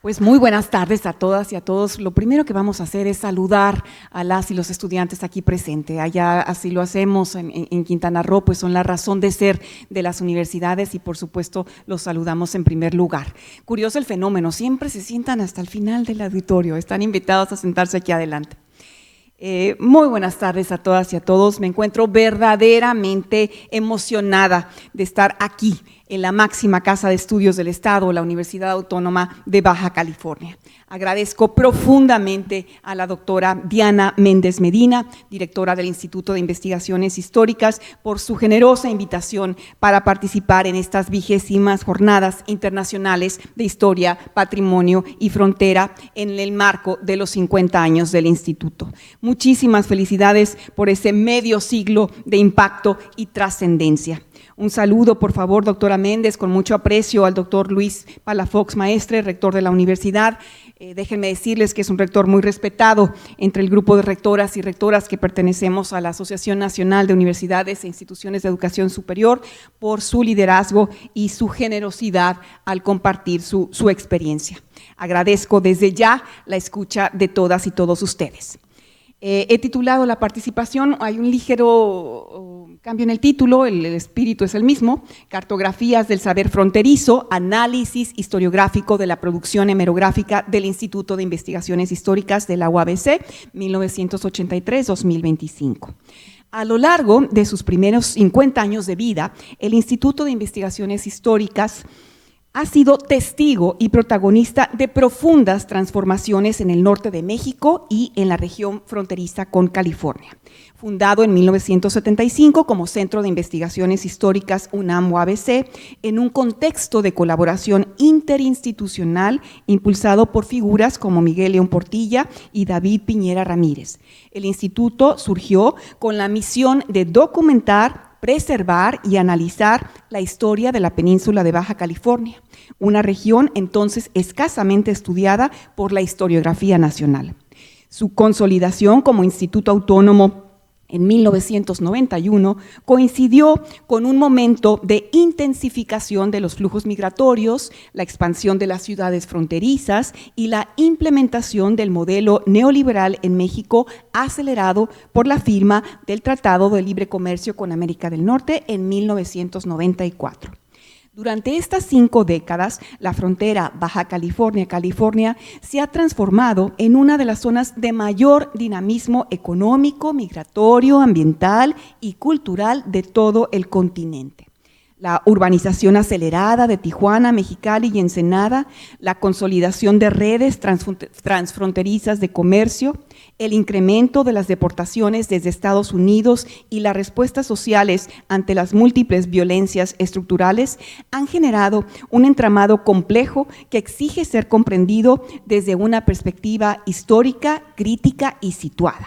Pues muy buenas tardes a todas y a todos. Lo primero que vamos a hacer es saludar a las y los estudiantes aquí presentes. Allá así lo hacemos en Quintana Roo, pues son la razón de ser de las universidades y por supuesto los saludamos en primer lugar. Curioso el fenómeno, siempre se sientan hasta el final del auditorio, están invitados a sentarse aquí adelante. Muy buenas tardes a todas y a todos. Me encuentro verdaderamente emocionada de estar aquí en la máxima casa de estudios del Estado, la Universidad Autónoma de Baja California. Agradezco profundamente a la doctora Diana Méndez Medina, directora del Instituto de Investigaciones Históricas, por su generosa invitación para participar en estas 20ª Jornadas Internacionales de Historia, Patrimonio y Frontera en el marco de los 50 años del Instituto. Muchísimas felicidades por ese medio siglo de impacto y trascendencia. Un saludo, por favor, doctora Méndez, con mucho aprecio al doctor Luis Palafox Maestre, rector de la universidad. Déjenme decirles que es un rector muy respetado entre el grupo de rectoras y rectoras que pertenecemos a la Asociación Nacional de Universidades e Instituciones de Educación Superior por su liderazgo y su generosidad al compartir su experiencia. Agradezco desde ya la escucha de todas y todos ustedes. He titulado la participación, hay un ligero cambio en el título, el espíritu es el mismo, Cartografías del Saber Fronterizo, análisis historiográfico de la producción hemerográfica del Instituto de Investigaciones Históricas de la UABC, 1983-2025. A lo largo de sus primeros 50 años de vida, el Instituto de Investigaciones Históricas ha sido testigo y protagonista de profundas transformaciones en el norte de México y en la región fronteriza con California. Fundado en 1975 como Centro de Investigaciones Históricas UNAM-UABC, en un contexto de colaboración interinstitucional impulsado por figuras como Miguel León Portilla y David Piñera Ramírez. El instituto surgió con la misión de documentar, preservar y analizar la historia de la península de Baja California, una región entonces escasamente estudiada por la historiografía nacional. Su consolidación como instituto autónomo en 1991 coincidió con un momento de intensificación de los flujos migratorios, la expansión de las ciudades fronterizas y la implementación del modelo neoliberal en México, acelerado por la firma del Tratado de Libre Comercio con América del Norte en 1994. Durante estas 5 décadas, la frontera Baja California-California se ha transformado en una de las zonas de mayor dinamismo económico, migratorio, ambiental y cultural de todo el continente. La urbanización acelerada de Tijuana, Mexicali y Ensenada, la consolidación de redes transfronterizas de comercio, el incremento de las deportaciones desde Estados Unidos y las respuestas sociales ante las múltiples violencias estructurales han generado un entramado complejo que exige ser comprendido desde una perspectiva histórica, crítica y situada.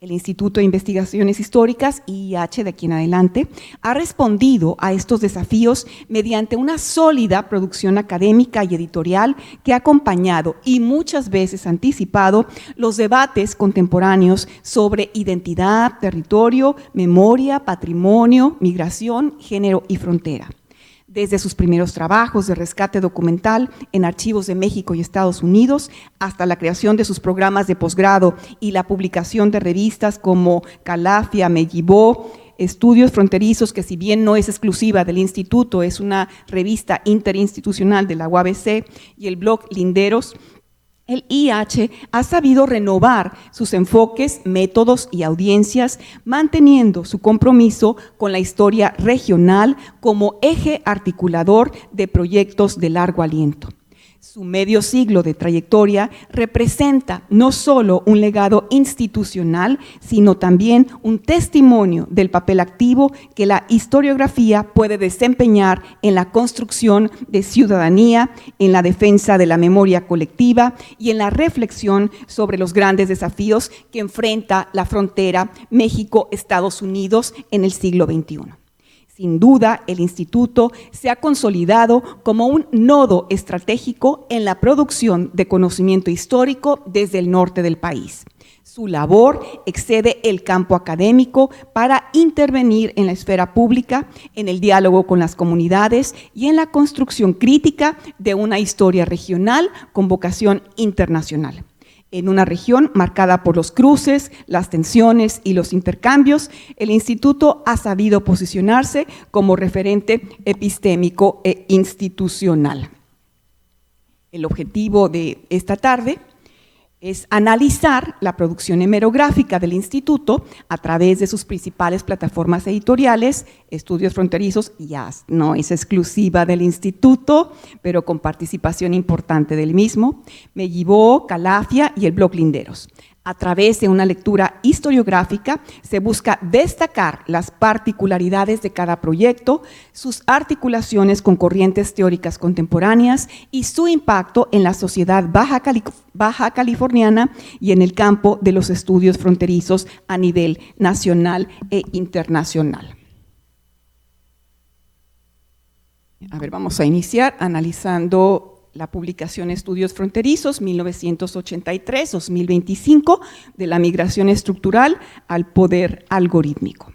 El Instituto de Investigaciones Históricas, IIH de aquí en adelante, ha respondido a estos desafíos mediante una sólida producción académica y editorial que ha acompañado y muchas veces anticipado los debates contemporáneos sobre identidad, territorio, memoria, patrimonio, migración, género y frontera. Desde sus primeros trabajos de rescate documental en archivos de México y Estados Unidos, hasta la creación de sus programas de posgrado y la publicación de revistas como Calafia, Mellibó, Estudios Fronterizos, que si bien no es exclusiva del instituto, es una revista interinstitucional de la UABC, y el blog Linderos, el IIH ha sabido renovar sus enfoques, métodos y audiencias, manteniendo su compromiso con la historia regional como eje articulador de proyectos de largo aliento. Su medio siglo de trayectoria representa no solo un legado institucional, sino también un testimonio del papel activo que la historiografía puede desempeñar en la construcción de ciudadanía, en la defensa de la memoria colectiva y en la reflexión sobre los grandes desafíos que enfrenta la frontera México-Estados Unidos en el siglo XXI. Sin duda, el instituto se ha consolidado como un nodo estratégico en la producción de conocimiento histórico desde el norte del país. Su labor excede el campo académico para intervenir en la esfera pública, en el diálogo con las comunidades y en la construcción crítica de una historia regional con vocación internacional. En una región marcada por los cruces, las tensiones y los intercambios, el instituto ha sabido posicionarse como referente epistémico e institucional. El objetivo de esta tarde es analizar la producción hemerográfica del instituto a través de sus principales plataformas editoriales, Estudios Fronterizos, ya no es exclusiva del instituto, pero con participación importante del mismo, Mellibó, Calafia y el blog Linderos. A través de una lectura historiográfica se busca destacar las particularidades de cada proyecto, sus articulaciones con corrientes teóricas contemporáneas y su impacto en la sociedad baja californiana y en el campo de los estudios fronterizos a nivel nacional e internacional. A ver, vamos a iniciar analizando la publicación Estudios Fronterizos 1983-2025 de la migración estructural al poder algorítmico.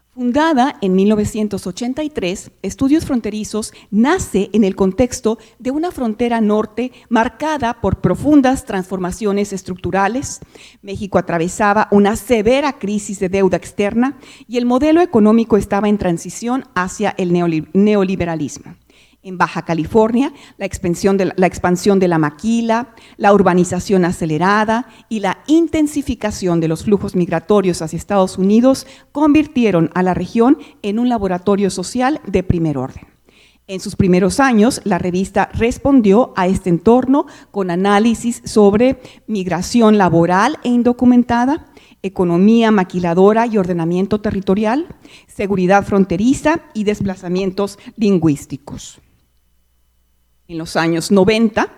Fundada en 1983, Estudios Fronterizos nace en el contexto de una frontera norte marcada por profundas transformaciones estructurales. México atravesaba una severa crisis de deuda externa y el modelo económico estaba en transición hacia el neoliberalismo. En Baja California, la expansión de la maquila, la urbanización acelerada y la intensificación de los flujos migratorios hacia Estados Unidos convirtieron a la región en un laboratorio social de primer orden. En sus primeros años, la revista respondió a este entorno con análisis sobre migración laboral e indocumentada, economía maquiladora y ordenamiento territorial, seguridad fronteriza y desplazamientos lingüísticos. En los años 90,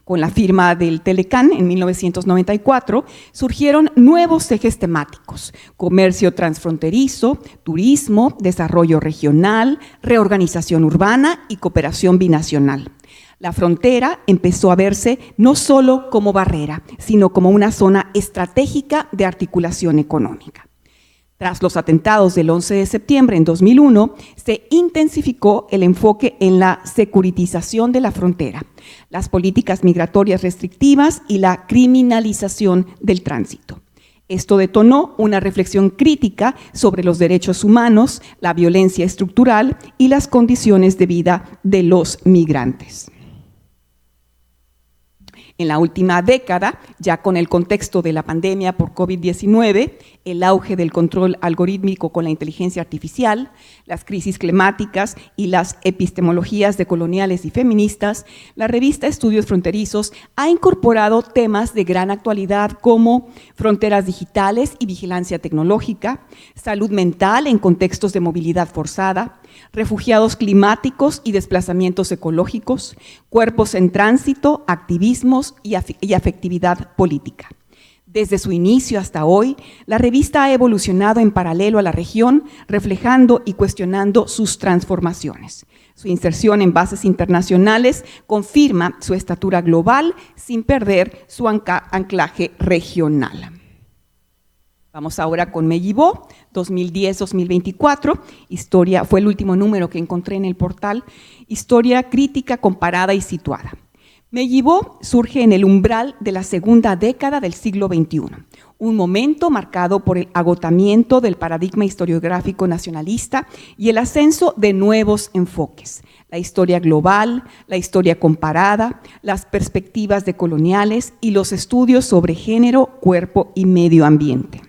con la firma del Telecán en 1994, surgieron nuevos ejes temáticos: comercio transfronterizo, turismo, desarrollo regional, reorganización urbana y cooperación binacional. La frontera empezó a verse no solo como barrera, sino como una zona estratégica de articulación económica. Tras los atentados del 11 de septiembre en 2001, se intensificó el enfoque en la securitización de la frontera, las políticas migratorias restrictivas y la criminalización del tránsito. Esto detonó una reflexión crítica sobre los derechos humanos, la violencia estructural y las condiciones de vida de los migrantes. En la última década, ya con el contexto de la pandemia por COVID-19, el auge del control algorítmico con la inteligencia artificial, las crisis climáticas y las epistemologías decoloniales y feministas, la revista Estudios Fronterizos ha incorporado temas de gran actualidad como fronteras digitales y vigilancia tecnológica, salud mental en contextos de movilidad forzada, refugiados climáticos y desplazamientos ecológicos, cuerpos en tránsito, activismos y afectividad política. Desde su inicio hasta hoy, la revista ha evolucionado en paralelo a la región, reflejando y cuestionando sus transformaciones. Su inserción en bases internacionales confirma su estatura global sin perder su anclaje regional. Vamos ahora con Mellibó, 2010-2024, historia, fue el último número que encontré en el portal, historia crítica comparada y situada. Mellibó surge en el umbral de la segunda década del siglo XXI, un momento marcado por el agotamiento del paradigma historiográfico nacionalista y el ascenso de nuevos enfoques, la historia global, la historia comparada, las perspectivas decoloniales y los estudios sobre género, cuerpo y medio ambiente.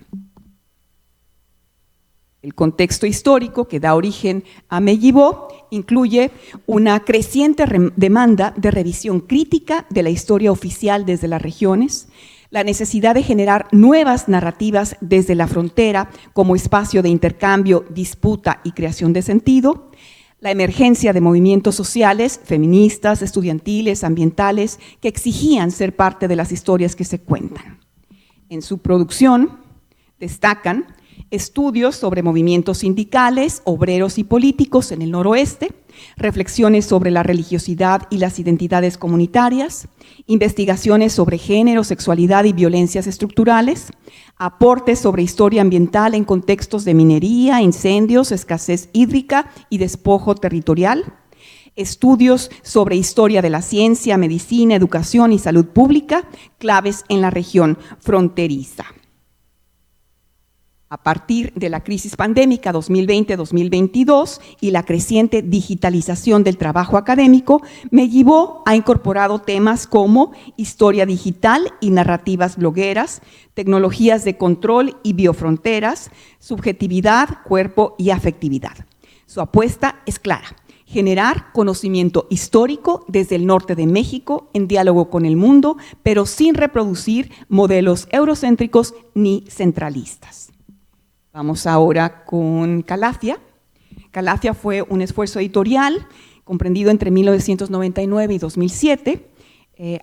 El contexto histórico que da origen a Mellibó incluye una creciente demanda de revisión crítica de la historia oficial desde las regiones, la necesidad de generar nuevas narrativas desde la frontera como espacio de intercambio, disputa y creación de sentido, la emergencia de movimientos sociales, feministas, estudiantiles, ambientales, que exigían ser parte de las historias que se cuentan. En su producción destacan estudios sobre movimientos sindicales, obreros y políticos en el noroeste, reflexiones sobre la religiosidad y las identidades comunitarias, investigaciones sobre género, sexualidad y violencias estructurales, aportes sobre historia ambiental en contextos de minería, incendios, escasez hídrica y despojo territorial, estudios sobre historia de la ciencia, medicina, educación y salud pública, claves en la región fronteriza. A partir de la crisis pandémica 2020-2022 y la creciente digitalización del trabajo académico, Mellibó ha incorporado temas como historia digital y narrativas blogueras, tecnologías de control y biofronteras, subjetividad, cuerpo y afectividad. Su apuesta es clara: generar conocimiento histórico desde el norte de México en diálogo con el mundo, pero sin reproducir modelos eurocéntricos ni centralistas. Vamos ahora con Calafia. Calafia fue un esfuerzo editorial comprendido entre 1999 y 2007,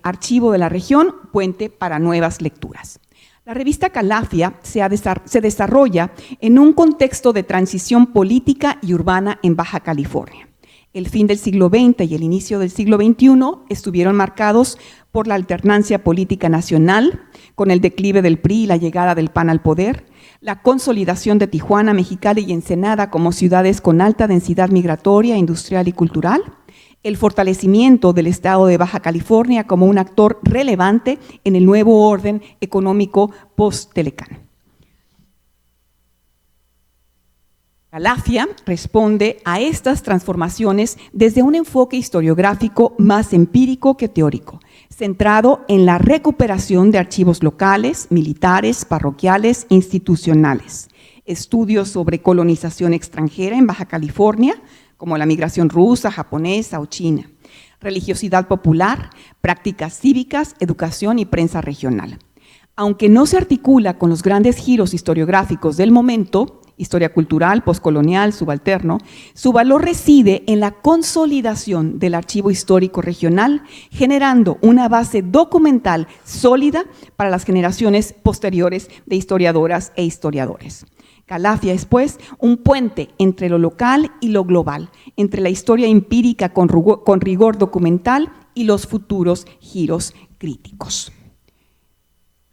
archivo de la región, puente para nuevas lecturas. La revista Calafia se desarrolla en un contexto de transición política y urbana en Baja California. El fin del siglo XX y el inicio del siglo XXI estuvieron marcados por la alternancia política nacional, con el declive del PRI y la llegada del PAN al poder, la consolidación de Tijuana, Mexicali y Ensenada como ciudades con alta densidad migratoria, industrial y cultural, el fortalecimiento del estado de Baja California como un actor relevante en el nuevo orden económico post-Telecán. Calafia responde a estas transformaciones desde un enfoque historiográfico más empírico que teórico, centrado en la recuperación de archivos locales, militares, parroquiales, institucionales, estudios sobre colonización extranjera en Baja California, como la migración rusa, japonesa o china, religiosidad popular, prácticas cívicas, educación y prensa regional. Aunque no se articula con los grandes giros historiográficos del momento, historia cultural, poscolonial, subalterno, su valor reside en la consolidación del archivo histórico regional, generando una base documental sólida para las generaciones posteriores de historiadoras e historiadores. Calafia es, pues, un puente entre lo local y lo global, entre la historia empírica con rigor documental y los futuros giros críticos.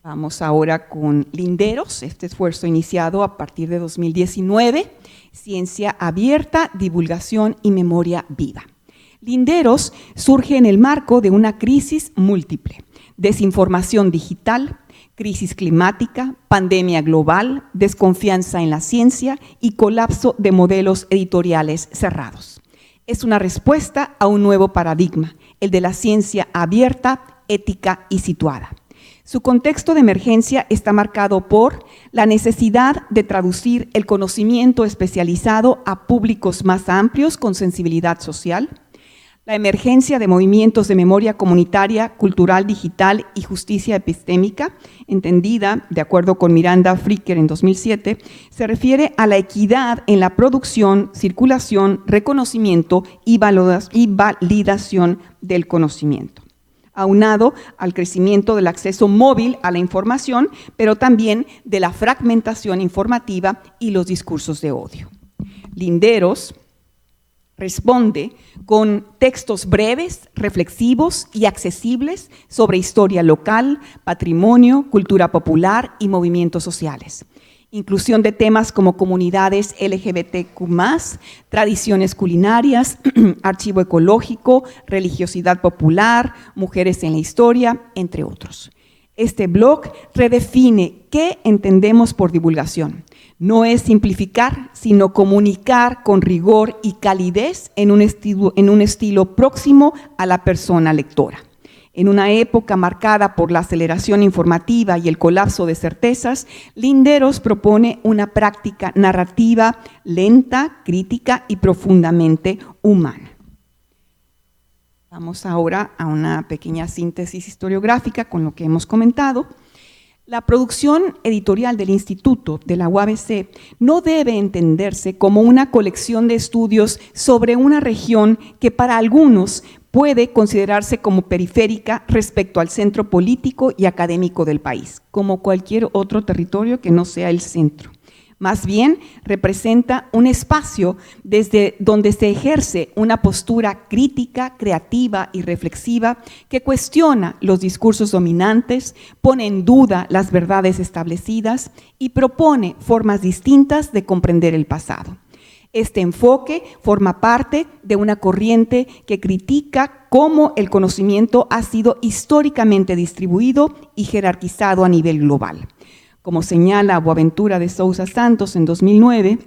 Vamos ahora con Linderos, este esfuerzo iniciado a partir de 2019, Ciencia Abierta, Divulgación y Memoria Viva. Linderos surge en el marco de una crisis múltiple: desinformación digital, crisis climática, pandemia global, desconfianza en la ciencia y colapso de modelos editoriales cerrados. Es una respuesta a un nuevo paradigma, el de la ciencia abierta, ética y situada. Su contexto de emergencia está marcado por la necesidad de traducir el conocimiento especializado a públicos más amplios con sensibilidad social, la emergencia de movimientos de memoria comunitaria, cultural, digital y justicia epistémica, entendida, de acuerdo con Miranda Fricker en 2007, se refiere a la equidad en la producción, circulación, reconocimiento y validación del conocimiento, aunado al crecimiento del acceso móvil a la información, pero también de la fragmentación informativa y los discursos de odio. Linderos responde con textos breves, reflexivos y accesibles sobre historia local, patrimonio, cultura popular y movimientos sociales. Inclusión de temas como comunidades LGBTQ+, tradiciones culinarias, archivo ecológico, religiosidad popular, mujeres en la historia, entre otros. Este blog redefine qué entendemos por divulgación. No es simplificar, sino comunicar con rigor y calidez en un estilo próximo a la persona lectora. En una época marcada por la aceleración informativa y el colapso de certezas, Linderos propone una práctica narrativa lenta, crítica y profundamente humana. Vamos ahora a una pequeña síntesis historiográfica con lo que hemos comentado. La producción editorial del Instituto de la UABC no debe entenderse como una colección de estudios sobre una región que para algunos puede considerarse como periférica respecto al centro político y académico del país, como cualquier otro territorio que no sea el centro. Más bien, representa un espacio desde donde se ejerce una postura crítica, creativa y reflexiva que cuestiona los discursos dominantes, pone en duda las verdades establecidas y propone formas distintas de comprender el pasado. Este enfoque forma parte de una corriente que critica cómo el conocimiento ha sido históricamente distribuido y jerarquizado a nivel global. Como señala Boaventura de Sousa Santos en 2009,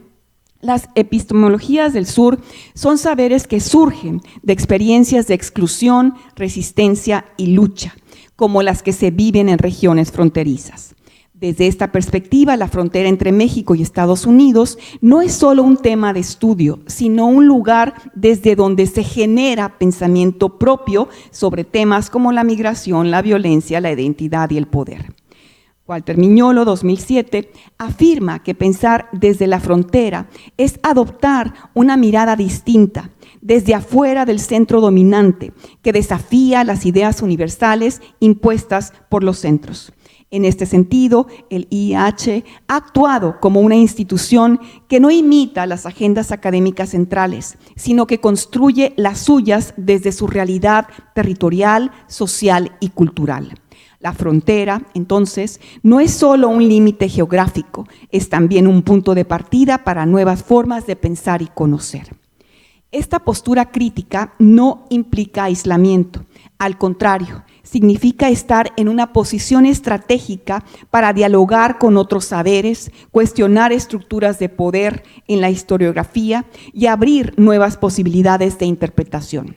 las epistemologías del sur son saberes que surgen de experiencias de exclusión, resistencia y lucha, como las que se viven en regiones fronterizas. Desde esta perspectiva, la frontera entre México y Estados Unidos no es solo un tema de estudio, sino un lugar desde donde se genera pensamiento propio sobre temas como la migración, la violencia, la identidad y el poder. Walter Miñolo, 2007, afirma que pensar desde la frontera es adoptar una mirada distinta, desde afuera del centro dominante, que desafía las ideas universales impuestas por los centros. En este sentido, el IIH ha actuado como una institución que no imita las agendas académicas centrales, sino que construye las suyas desde su realidad territorial, social y cultural. La frontera, entonces, no es solo un límite geográfico, es también un punto de partida para nuevas formas de pensar y conocer. Esta postura crítica no implica aislamiento, al contrario, significa estar en una posición estratégica para dialogar con otros saberes, cuestionar estructuras de poder en la historiografía y abrir nuevas posibilidades de interpretación.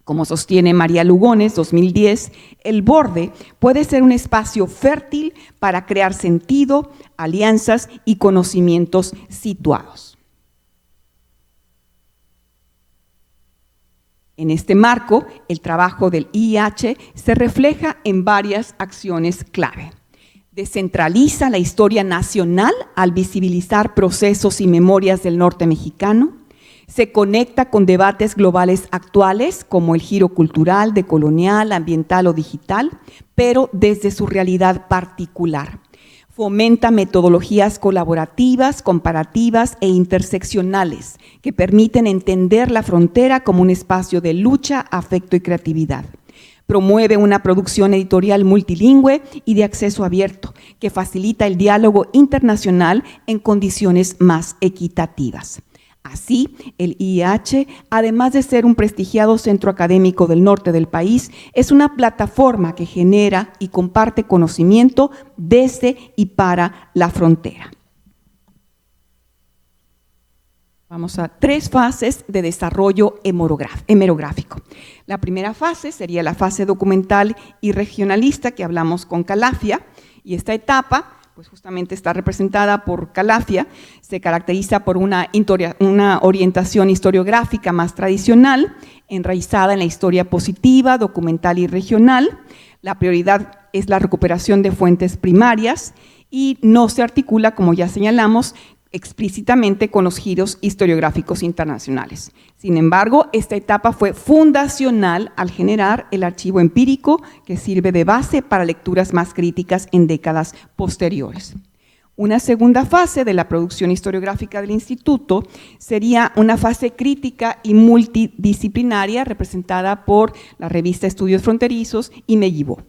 Como sostiene María Lugones, 2010, el borde puede ser un espacio fértil para crear sentido, alianzas y conocimientos situados. En este marco, el trabajo del IIH se refleja en varias acciones clave. Descentraliza la historia nacional al visibilizar procesos y memorias del norte mexicano. Se conecta con debates globales actuales como el giro cultural, decolonial, ambiental o digital, pero desde su realidad particular. Fomenta metodologías colaborativas, comparativas e interseccionales que permiten entender la frontera como un espacio de lucha, afecto y creatividad. Promueve una producción editorial multilingüe y de acceso abierto que facilita el diálogo internacional en condiciones más equitativas. Así, el IIH, además de ser un prestigiado centro académico del norte del país, es una plataforma que genera y comparte conocimiento desde y para la frontera. Vamos a 3 fases de desarrollo hemerográfico. La primera fase sería la fase documental y regionalista que hablamos con Calafia, y esta etapa pues justamente está representada por Calafia, se caracteriza por una orientación historiográfica más tradicional, enraizada en la historia positiva, documental y regional. La prioridad es la recuperación de fuentes primarias y no se articula, como ya señalamos, explícitamente con los giros historiográficos internacionales. Sin embargo, esta etapa fue fundacional al generar el archivo empírico que sirve de base para lecturas más críticas en décadas posteriores. Una segunda fase de la producción historiográfica del Instituto sería una fase crítica y multidisciplinaria representada por la revista Estudios Fronterizos y Mellibó.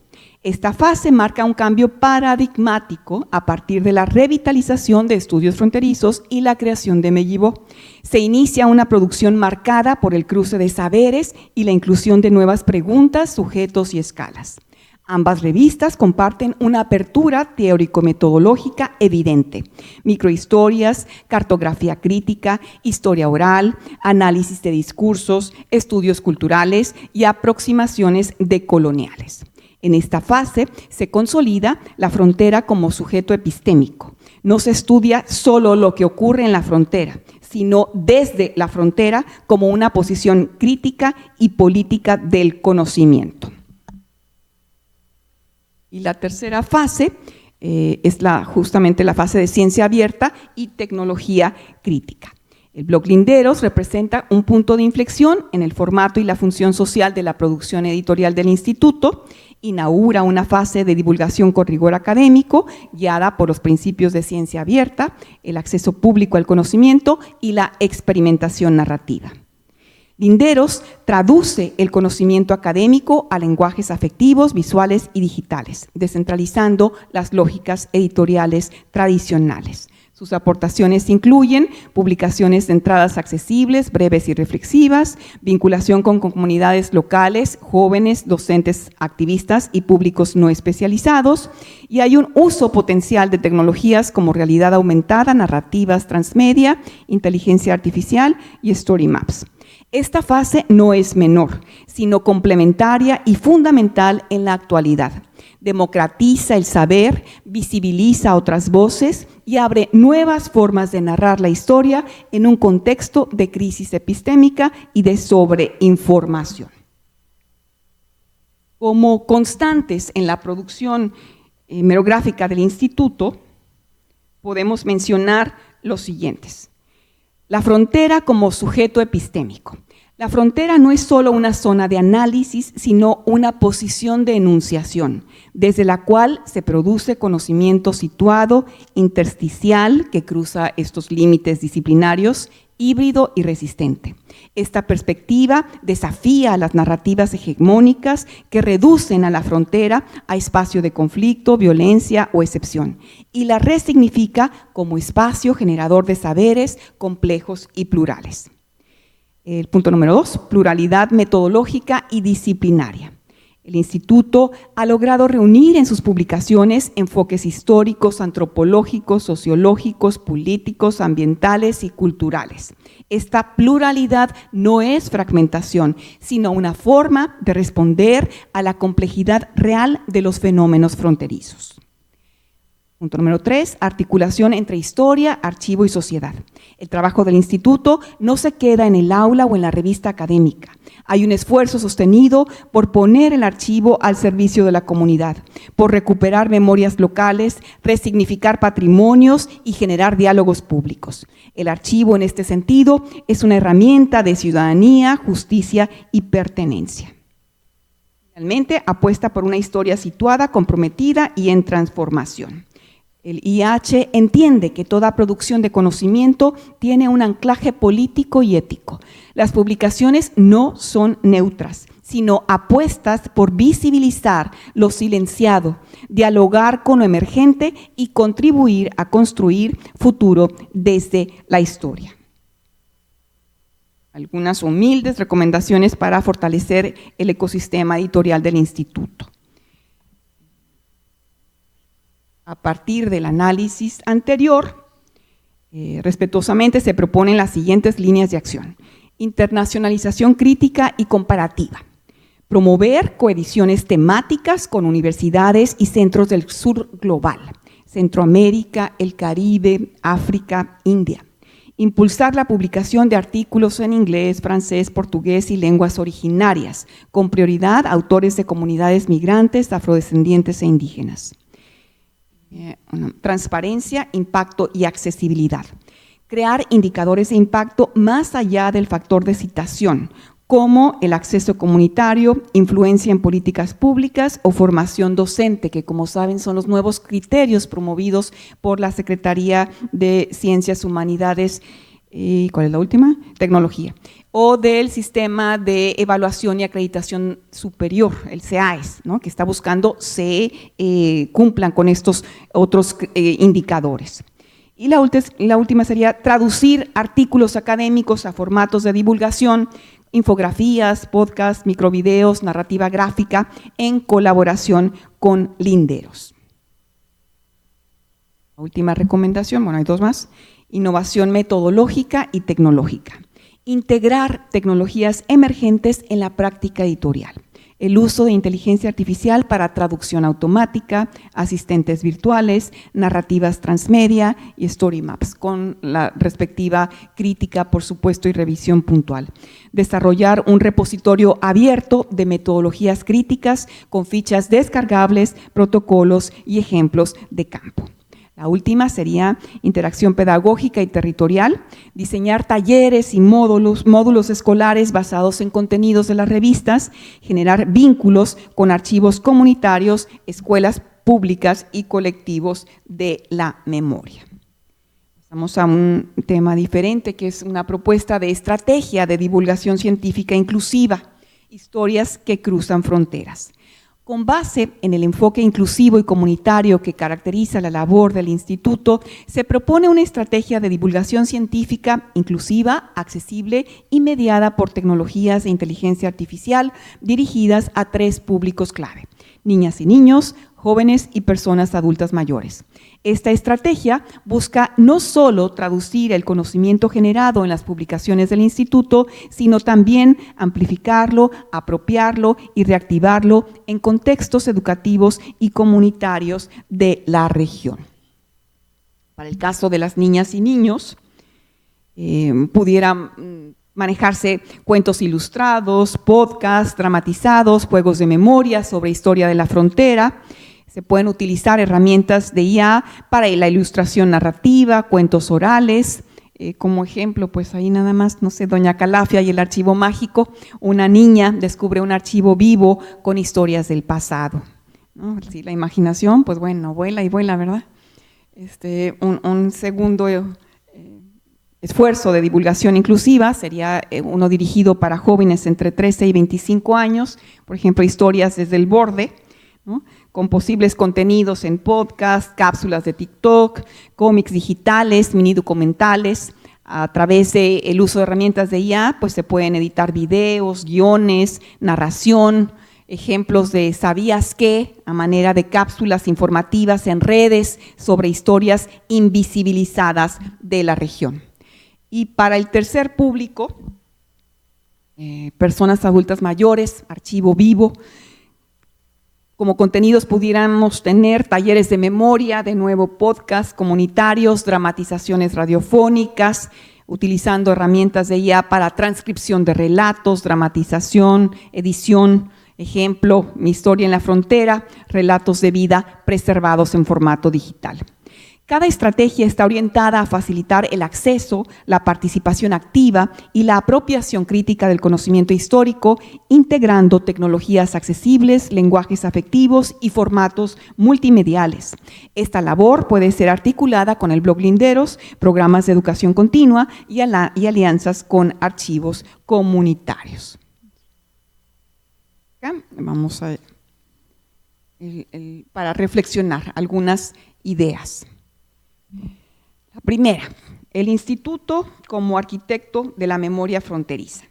Esta fase marca un cambio paradigmático a partir de la revitalización de Estudios Fronterizos y la creación de Mellibó. Se inicia una producción marcada por el cruce de saberes y la inclusión de nuevas preguntas, sujetos y escalas. Ambas revistas comparten una apertura teórico-metodológica evidente: microhistorias, cartografía crítica, historia oral, análisis de discursos, estudios culturales y aproximaciones decoloniales. En esta fase se consolida la frontera como sujeto epistémico. No se estudia solo lo que ocurre en la frontera, sino desde la frontera como una posición crítica y política del conocimiento. Y la tercera fase es justamente la fase de ciencia abierta y tecnología crítica. El blog Linderos representa un punto de inflexión en el formato y la función social de la producción editorial del Instituto Inaugura una fase de divulgación con rigor académico, guiada por los principios de ciencia abierta, el acceso público al conocimiento y la experimentación narrativa. Linderos traduce el conocimiento académico a lenguajes afectivos, visuales y digitales, descentralizando las lógicas editoriales tradicionales. Sus aportaciones incluyen publicaciones centradas accesibles, breves y reflexivas, vinculación con comunidades locales, jóvenes, docentes, activistas y públicos no especializados, y hay un uso potencial de tecnologías como realidad aumentada, narrativas transmedia, inteligencia artificial y story maps. Esta fase no es menor, sino complementaria y fundamental en la actualidad. Democratiza el saber, visibiliza otras voces y abre nuevas formas de narrar la historia en un contexto de crisis epistémica y de sobreinformación. Como constantes en la producción hemerográfica del Instituto, podemos mencionar los siguientes. La frontera como sujeto epistémico. La frontera no es solo una zona de análisis, sino una posición de enunciación, desde la cual se produce conocimiento situado, intersticial, que cruza estos límites disciplinarios, híbrido y resistente. Esta perspectiva desafía a las narrativas hegemónicas que reducen a la frontera a espacio de conflicto, violencia o excepción, y la resignifica como espacio generador de saberes complejos y plurales. El punto número 2, pluralidad metodológica y disciplinaria. El Instituto ha logrado reunir en sus publicaciones enfoques históricos, antropológicos, sociológicos, políticos, ambientales y culturales. Esta pluralidad no es fragmentación, sino una forma de responder a la complejidad real de los fenómenos fronterizos. Punto número 3, articulación entre historia, archivo y sociedad. El trabajo del Instituto no se queda en el aula o en la revista académica. Hay un esfuerzo sostenido por poner el archivo al servicio de la comunidad, por recuperar memorias locales, resignificar patrimonios y generar diálogos públicos. El archivo, en este sentido, es una herramienta de ciudadanía, justicia y pertenencia. Finalmente, apuesta por una historia situada, comprometida y en transformación. El IH entiende que toda producción de conocimiento tiene un anclaje político y ético. Las publicaciones no son neutras, sino apuestas por visibilizar lo silenciado, dialogar con lo emergente y contribuir a construir futuro desde la historia. Algunas humildes recomendaciones para fortalecer el ecosistema editorial del Instituto. A partir del análisis anterior, respetuosamente se proponen las siguientes líneas de acción. Internacionalización crítica y comparativa. Promover coediciones temáticas con universidades y centros del sur global, Centroamérica, el Caribe, África, India. Impulsar la publicación de artículos en inglés, francés, portugués y lenguas originarias, con prioridad a autores de comunidades migrantes, afrodescendientes e indígenas. Transparencia, impacto y accesibilidad. Crear indicadores de impacto más allá del factor de citación, como el acceso comunitario, influencia en políticas públicas o formación docente, que como saben son los nuevos criterios promovidos por la Secretaría de Ciencias, Humanidades y ¿cuál es la última? Tecnología, o del Sistema de Evaluación y Acreditación Superior, el CEAES, ¿no? Que está buscando se cumplan con estos otros indicadores. Y la última sería traducir artículos académicos a formatos de divulgación, infografías, podcasts, microvideos, narrativa gráfica, en colaboración con Linderos. La última recomendación, bueno, hay dos más. Innovación metodológica y tecnológica. Integrar tecnologías emergentes en la práctica editorial. El uso de inteligencia artificial para traducción automática, asistentes virtuales, narrativas transmedia y story maps, con la respectiva crítica, por supuesto, y revisión puntual. Desarrollar un repositorio abierto de metodologías críticas con fichas descargables, protocolos y ejemplos de campo. La última sería interacción pedagógica y territorial, diseñar talleres y módulos escolares basados en contenidos de las revistas, generar vínculos con archivos comunitarios, escuelas públicas y colectivos de la memoria. Pasamos a un tema diferente, que es una propuesta de estrategia de divulgación científica inclusiva, historias que cruzan fronteras. Con base en el enfoque inclusivo y comunitario que caracteriza la labor del instituto, se propone una estrategia de divulgación científica inclusiva, accesible y mediada por tecnologías de inteligencia artificial dirigidas a 3 públicos clave: niñas y niños, jóvenes y personas adultas mayores. Esta estrategia busca no solo traducir el conocimiento generado en las publicaciones del instituto, sino también amplificarlo, apropiarlo y reactivarlo en contextos educativos y comunitarios de la región. Para el caso de las niñas y niños, pudieran manejarse cuentos ilustrados, podcasts dramatizados, juegos de memoria sobre historia de la frontera. Se pueden utilizar herramientas de IA para la ilustración narrativa, cuentos orales. Como ejemplo, pues ahí nada más, no sé, Doña Calafia y el archivo mágico. Una niña descubre un archivo vivo con historias del pasado, ¿no? Sí, la imaginación, pues bueno, vuela y vuela, ¿verdad? Un segundo esfuerzo de divulgación inclusiva sería uno dirigido para jóvenes entre 13 y 25 años, por ejemplo, historias desde el borde, ¿no?, con posibles contenidos en podcast, cápsulas de TikTok, cómics digitales, mini documentales. A través del uso de herramientas de IA, pues se pueden editar videos, guiones, narración, ejemplos de ¿sabías qué?, a manera de cápsulas informativas en redes sobre historias invisibilizadas de la región. Y para el tercer público, personas adultas mayores, archivo vivo. Como contenidos pudiéramos tener talleres de memoria, de nuevo podcasts comunitarios, dramatizaciones radiofónicas, utilizando herramientas de IA para transcripción de relatos, dramatización, edición, ejemplo, Mi historia en la frontera, relatos de vida preservados en formato digital. Cada estrategia está orientada a facilitar el acceso, la participación activa y la apropiación crítica del conocimiento histórico, integrando tecnologías accesibles, lenguajes afectivos y formatos multimediales. Esta labor puede ser articulada con el blog Linderos, programas de educación continua y alianzas con archivos comunitarios. Acá vamos a para reflexionar algunas ideas. La primera, el instituto como arquitecto de la memoria fronteriza.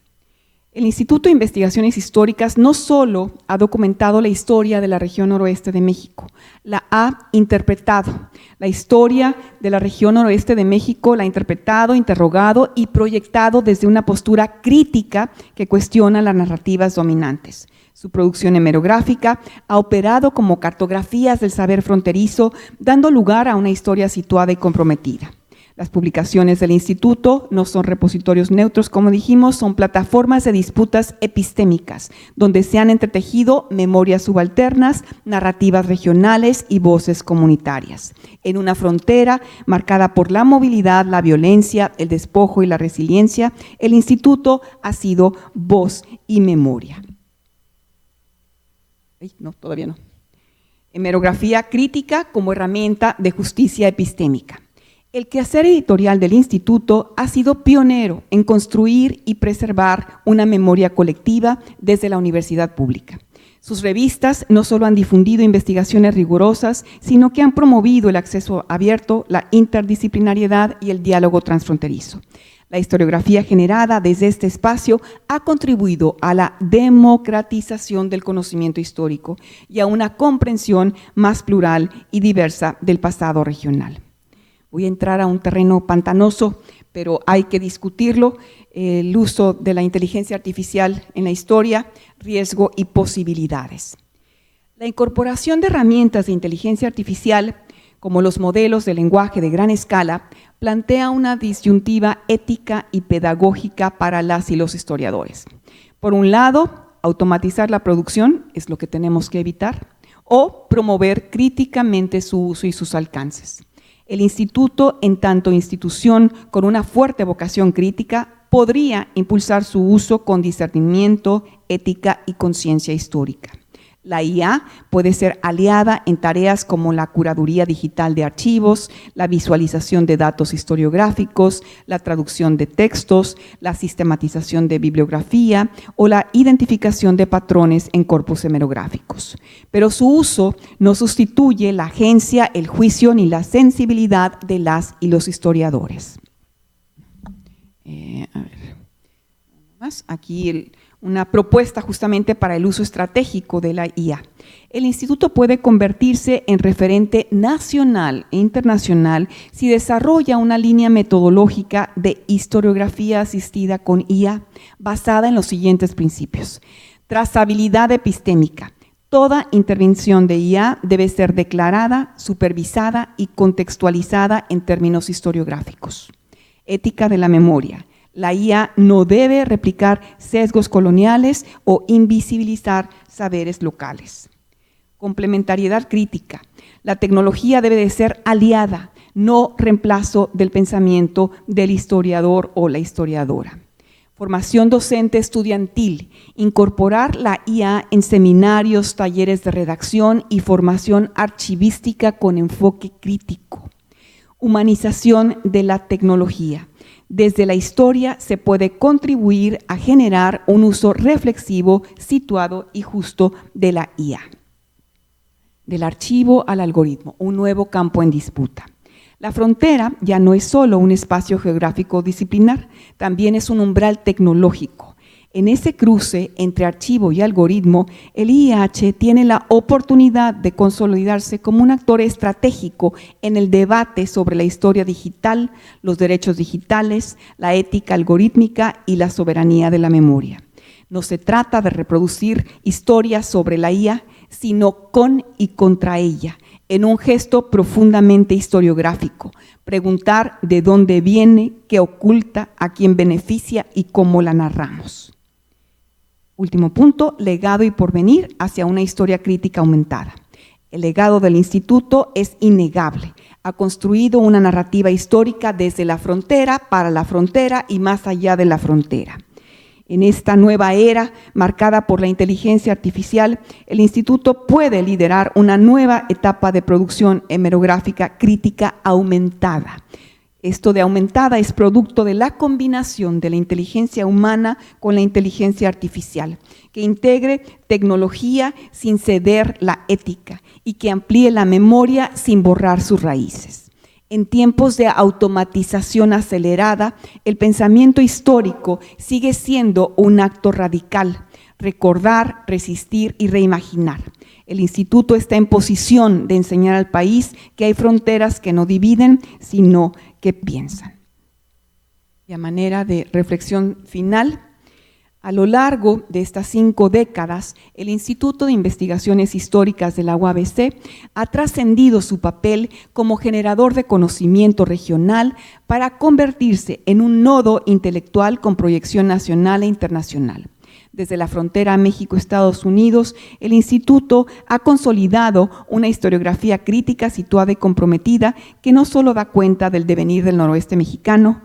El Instituto de Investigaciones Históricas no solo ha documentado la historia de la región noroeste de México, la ha interpretado. La historia de la región noroeste de México la ha interpretado, interrogado y proyectado desde una postura crítica que cuestiona las narrativas dominantes. Su producción hemerográfica ha operado como cartografías del saber fronterizo, dando lugar a una historia situada y comprometida. Las publicaciones del instituto no son repositorios neutros, como dijimos, son plataformas de disputas epistémicas, donde se han entretejido memorias subalternas, narrativas regionales y voces comunitarias. En una frontera marcada por la movilidad, la violencia, el despojo y la resiliencia, el instituto ha sido voz y memoria. No, todavía no. Hemerografía crítica como herramienta de justicia epistémica. El quehacer editorial del instituto ha sido pionero en construir y preservar una memoria colectiva desde la universidad pública. Sus revistas no solo han difundido investigaciones rigurosas, sino que han promovido el acceso abierto, la interdisciplinariedad y el diálogo transfronterizo. La historiografía generada desde este espacio ha contribuido a la democratización del conocimiento histórico y a una comprensión más plural y diversa del pasado regional. Voy a entrar a un terreno pantanoso, pero hay que discutirlo: el uso de la inteligencia artificial en la historia, riesgo y posibilidades. La incorporación de herramientas de inteligencia artificial, como los modelos de lenguaje de gran escala, plantea una disyuntiva ética y pedagógica para las y los historiadores. Por un lado, automatizar la producción es lo que tenemos que evitar, o promover críticamente su uso y sus alcances. El instituto, en tanto institución con una fuerte vocación crítica, podría impulsar su uso con discernimiento, ética y conciencia histórica. La IA puede ser aliada en tareas como la curaduría digital de archivos, la visualización de datos historiográficos, la traducción de textos, la sistematización de bibliografía o la identificación de patrones en corpus hemerográficos. Pero su uso no sustituye la agencia, el juicio ni la sensibilidad de las y los historiadores. Aquí una propuesta justamente para el uso estratégico de la IA. El instituto puede convertirse en referente nacional e internacional si desarrolla una línea metodológica de historiografía asistida con IA basada en los siguientes principios. Trazabilidad epistémica. Toda intervención de IA debe ser declarada, supervisada y contextualizada en términos historiográficos. Ética de la memoria. La IA no debe replicar sesgos coloniales o invisibilizar saberes locales. Complementariedad crítica. La tecnología debe de ser aliada, no reemplazo del pensamiento del historiador o la historiadora. Formación docente estudiantil. Incorporar la IA en seminarios, talleres de redacción y formación archivística con enfoque crítico. Humanización de la tecnología. Desde la historia se puede contribuir a generar un uso reflexivo, situado y justo de la IA. Del archivo al algoritmo, un nuevo campo en disputa. La frontera ya no es solo un espacio geográfico disciplinar, también es un umbral tecnológico. En ese cruce entre archivo y algoritmo, el IIH tiene la oportunidad de consolidarse como un actor estratégico en el debate sobre la historia digital, los derechos digitales, la ética algorítmica y la soberanía de la memoria. No se trata de reproducir historias sobre la IA, sino con y contra ella, en un gesto profundamente historiográfico, preguntar de dónde viene, qué oculta, a quién beneficia y cómo la narramos. Último punto, legado y porvenir hacia una historia crítica aumentada. El legado del instituto es innegable. Ha construido una narrativa histórica desde la frontera, para la frontera y más allá de la frontera. En esta nueva era, marcada por la inteligencia artificial, el instituto puede liderar una nueva etapa de producción hemerográfica crítica aumentada. Esto de aumentada es producto de la combinación de la inteligencia humana con la inteligencia artificial, que integre tecnología sin ceder la ética y que amplíe la memoria sin borrar sus raíces. En tiempos de automatización acelerada, el pensamiento histórico sigue siendo un acto radical: recordar, resistir y reimaginar. El instituto está en posición de enseñar al país que hay fronteras que no dividen, sino que piensan. Y a manera de reflexión final, a lo largo de estas 5 décadas, el Instituto de Investigaciones Históricas de la UABC ha trascendido su papel como generador de conocimiento regional para convertirse en un nodo intelectual con proyección nacional e internacional. Desde la frontera México-Estados Unidos, el Instituto ha consolidado una historiografía crítica situada y comprometida que no solo da cuenta del devenir del noroeste mexicano,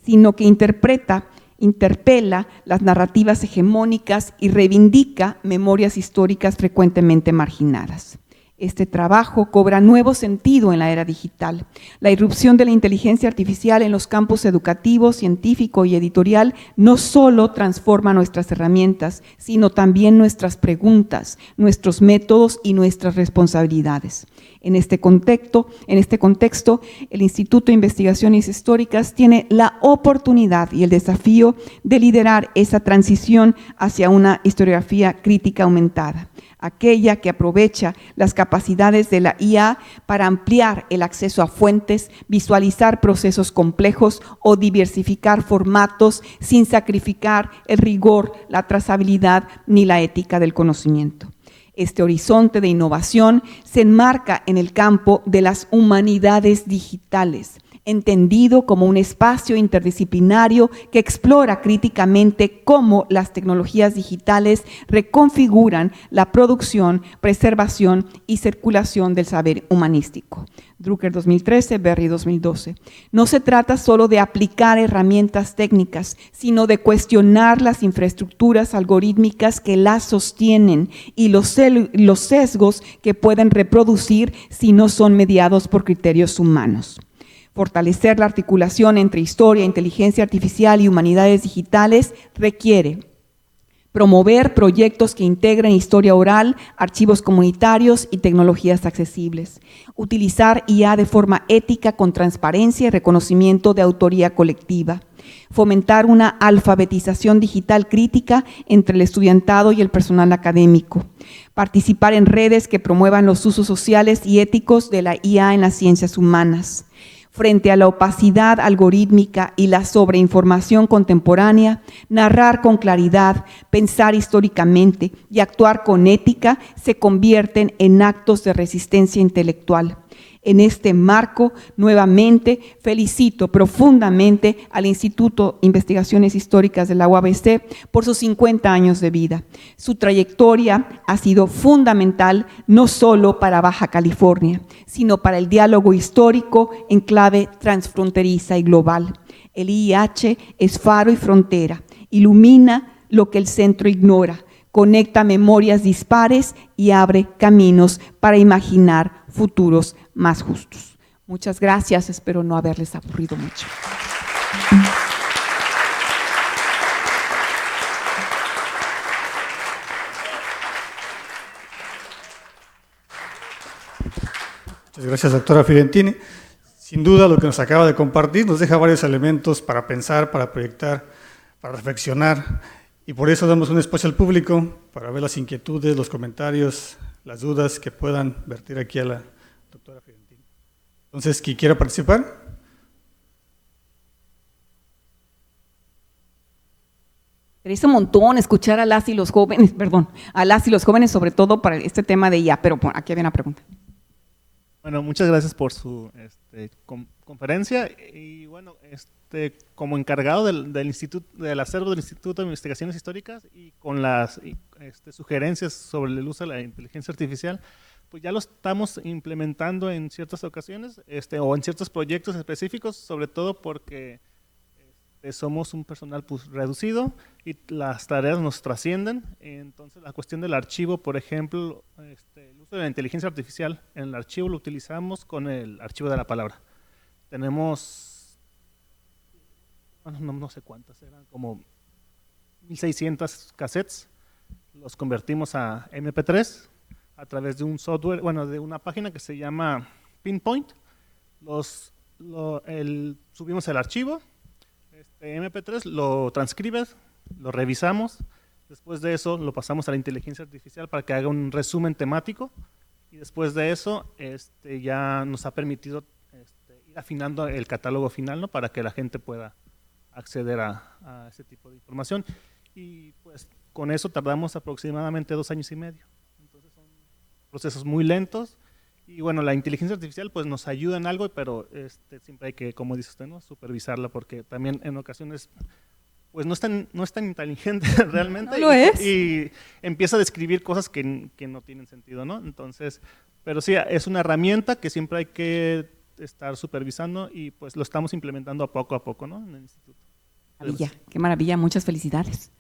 sino que interpela las narrativas hegemónicas y reivindica memorias históricas frecuentemente marginadas. Este trabajo cobra nuevo sentido en la era digital. La irrupción de la inteligencia artificial en los campos educativo, científico y editorial no solo transforma nuestras herramientas, sino también nuestras preguntas, nuestros métodos y nuestras responsabilidades. En este contexto, el Instituto de Investigaciones Históricas tiene la oportunidad y el desafío de liderar esa transición hacia una historiografía crítica aumentada, aquella que aprovecha las capacidades de la IA para ampliar el acceso a fuentes, visualizar procesos complejos o diversificar formatos sin sacrificar el rigor, la trazabilidad ni la ética del conocimiento. Este horizonte de innovación se enmarca en el campo de las humanidades digitales, entendido como un espacio interdisciplinario que explora críticamente cómo las tecnologías digitales reconfiguran la producción, preservación y circulación del saber humanístico. Drucker 2013, Berry 2012. No se trata solo de aplicar herramientas técnicas, sino de cuestionar las infraestructuras algorítmicas que las sostienen y los sesgos que pueden reproducir si no son mediados por criterios humanos. Fortalecer la articulación entre historia, inteligencia artificial y humanidades digitales requiere promover proyectos que integren historia oral, archivos comunitarios y tecnologías accesibles. Utilizar IA de forma ética con transparencia y reconocimiento de autoría colectiva. Fomentar una alfabetización digital crítica entre el estudiantado y el personal académico. Participar en redes que promuevan los usos sociales y éticos de la IA en las ciencias humanas. Frente a la opacidad algorítmica y la sobreinformación contemporánea, narrar con claridad, pensar históricamente y actuar con ética se convierten en actos de resistencia intelectual. En este marco, nuevamente, felicito profundamente al Instituto de Investigaciones Históricas de la UABC por sus 50 años de vida. Su trayectoria ha sido fundamental no solo para Baja California, sino para el diálogo histórico en clave transfronteriza y global. El IIH es faro y frontera, ilumina lo que el centro ignora, conecta memorias dispares y abre caminos para imaginar futuros más justos. Muchas gracias, espero no haberles aburrido mucho. Muchas gracias, doctora Fiorentini. Sin duda, lo que nos acaba de compartir nos deja varios elementos para pensar, para proyectar, para reflexionar, y por eso damos un espacio al público para ver las inquietudes, los comentarios, las dudas que puedan vertir aquí a la doctora Fiorentini. Entonces, ¿quién quiera participar? Me interesa un montón escuchar a las y los jóvenes, sobre todo para este tema de IA, pero aquí había una pregunta. Bueno, muchas gracias por su conferencia, y bueno, como encargado del instituto, del acervo del Instituto de Investigaciones Históricas, y con las sugerencias sobre el uso de la inteligencia artificial, pues ya lo estamos implementando en ciertas ocasiones, o en ciertos proyectos específicos, sobre todo porque somos un personal pues reducido y las tareas nos trascienden. Entonces la cuestión del archivo, por ejemplo, el uso de la inteligencia artificial en el archivo lo utilizamos con el archivo de la palabra. Tenemos, bueno, no sé cuántas, eran como 1600 cassettes, los convertimos a MP3 a través de un software, bueno, de una página que se llama Pinpoint. Subimos el archivo, MP3, lo transcribes, lo revisamos, después de eso lo pasamos a la inteligencia artificial para que haga un resumen temático, y después de eso ya nos ha permitido ir afinando el catálogo final, ¿no?, para que la gente pueda acceder a ese tipo de información, y pues con eso tardamos aproximadamente 2 años y medio. Entonces son procesos muy lentos. Y bueno, la inteligencia artificial pues nos ayuda en algo, pero siempre hay que, como dice usted, ¿no?, supervisarla, porque también en ocasiones pues no es tan inteligente realmente. No lo es. Y empieza a describir cosas que no tienen sentido, ¿no? Entonces, pero sí, es una herramienta que siempre hay que estar supervisando, y pues lo estamos implementando a poco, ¿no?, en el instituto. Maravilla, qué maravilla, muchas felicidades.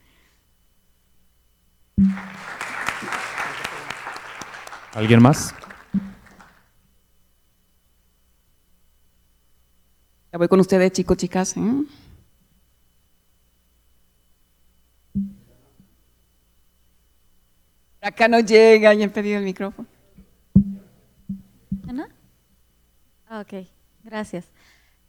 ¿Alguien más? Ya voy con ustedes, chicos, chicas. Acá no llega, ya he pedido el micrófono. ¿Ana? Ok, gracias.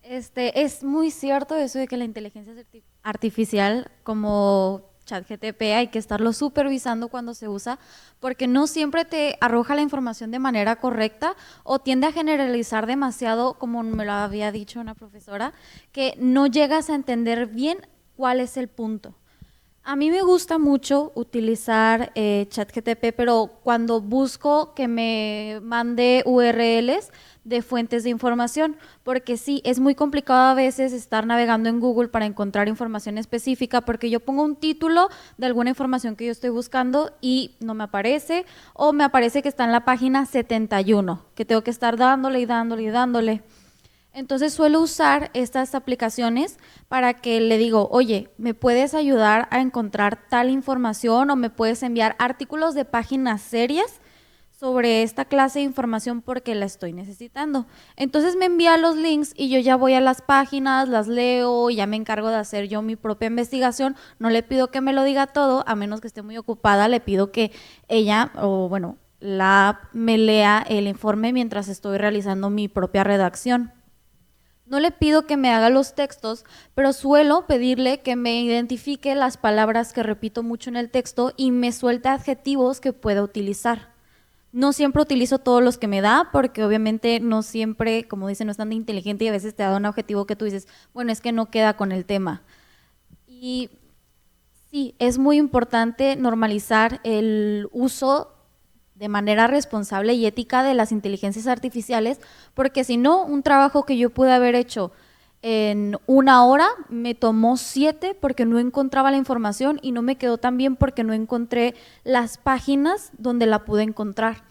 Es muy cierto eso de que la inteligencia artificial como ChatGPT hay que estarlo supervisando cuando se usa, porque no siempre te arroja la información de manera correcta o tiende a generalizar demasiado, como me lo había dicho una profesora, que no llegas a entender bien cuál es el punto. A mí me gusta mucho utilizar ChatGPT, pero cuando busco que me mande URLs de fuentes de información, porque sí, es muy complicado a veces estar navegando en Google para encontrar información específica, porque yo pongo un título de alguna información que yo estoy buscando y no me aparece, o me aparece que está en la página 71, que tengo que estar dándole y dándole y dándole. Entonces suelo usar estas aplicaciones para que le digo, oye, ¿me puedes ayudar a encontrar tal información o me puedes enviar artículos de páginas serias sobre esta clase de información porque la estoy necesitando? Entonces me envía los links y yo ya voy a las páginas, las leo y ya me encargo de hacer yo mi propia investigación. No le pido que me lo diga todo, a menos que esté muy ocupada, le pido que ella, o bueno, la app me lea el informe mientras estoy realizando mi propia redacción. No le pido que me haga los textos, pero suelo pedirle que me identifique las palabras que repito mucho en el texto y me suelte adjetivos que pueda utilizar. No siempre utilizo todos los que me da, porque obviamente no siempre, como dicen, no es tan inteligente y a veces te da un adjetivo que tú dices, bueno, es que no queda con el tema. Y sí, es muy importante normalizar el uso de manera responsable y ética de las inteligencias artificiales, porque si no, un trabajo que yo pude haber hecho en 1 hora, me tomó 7 porque no encontraba la información y no me quedó tan bien porque no encontré las páginas donde la pude encontrar.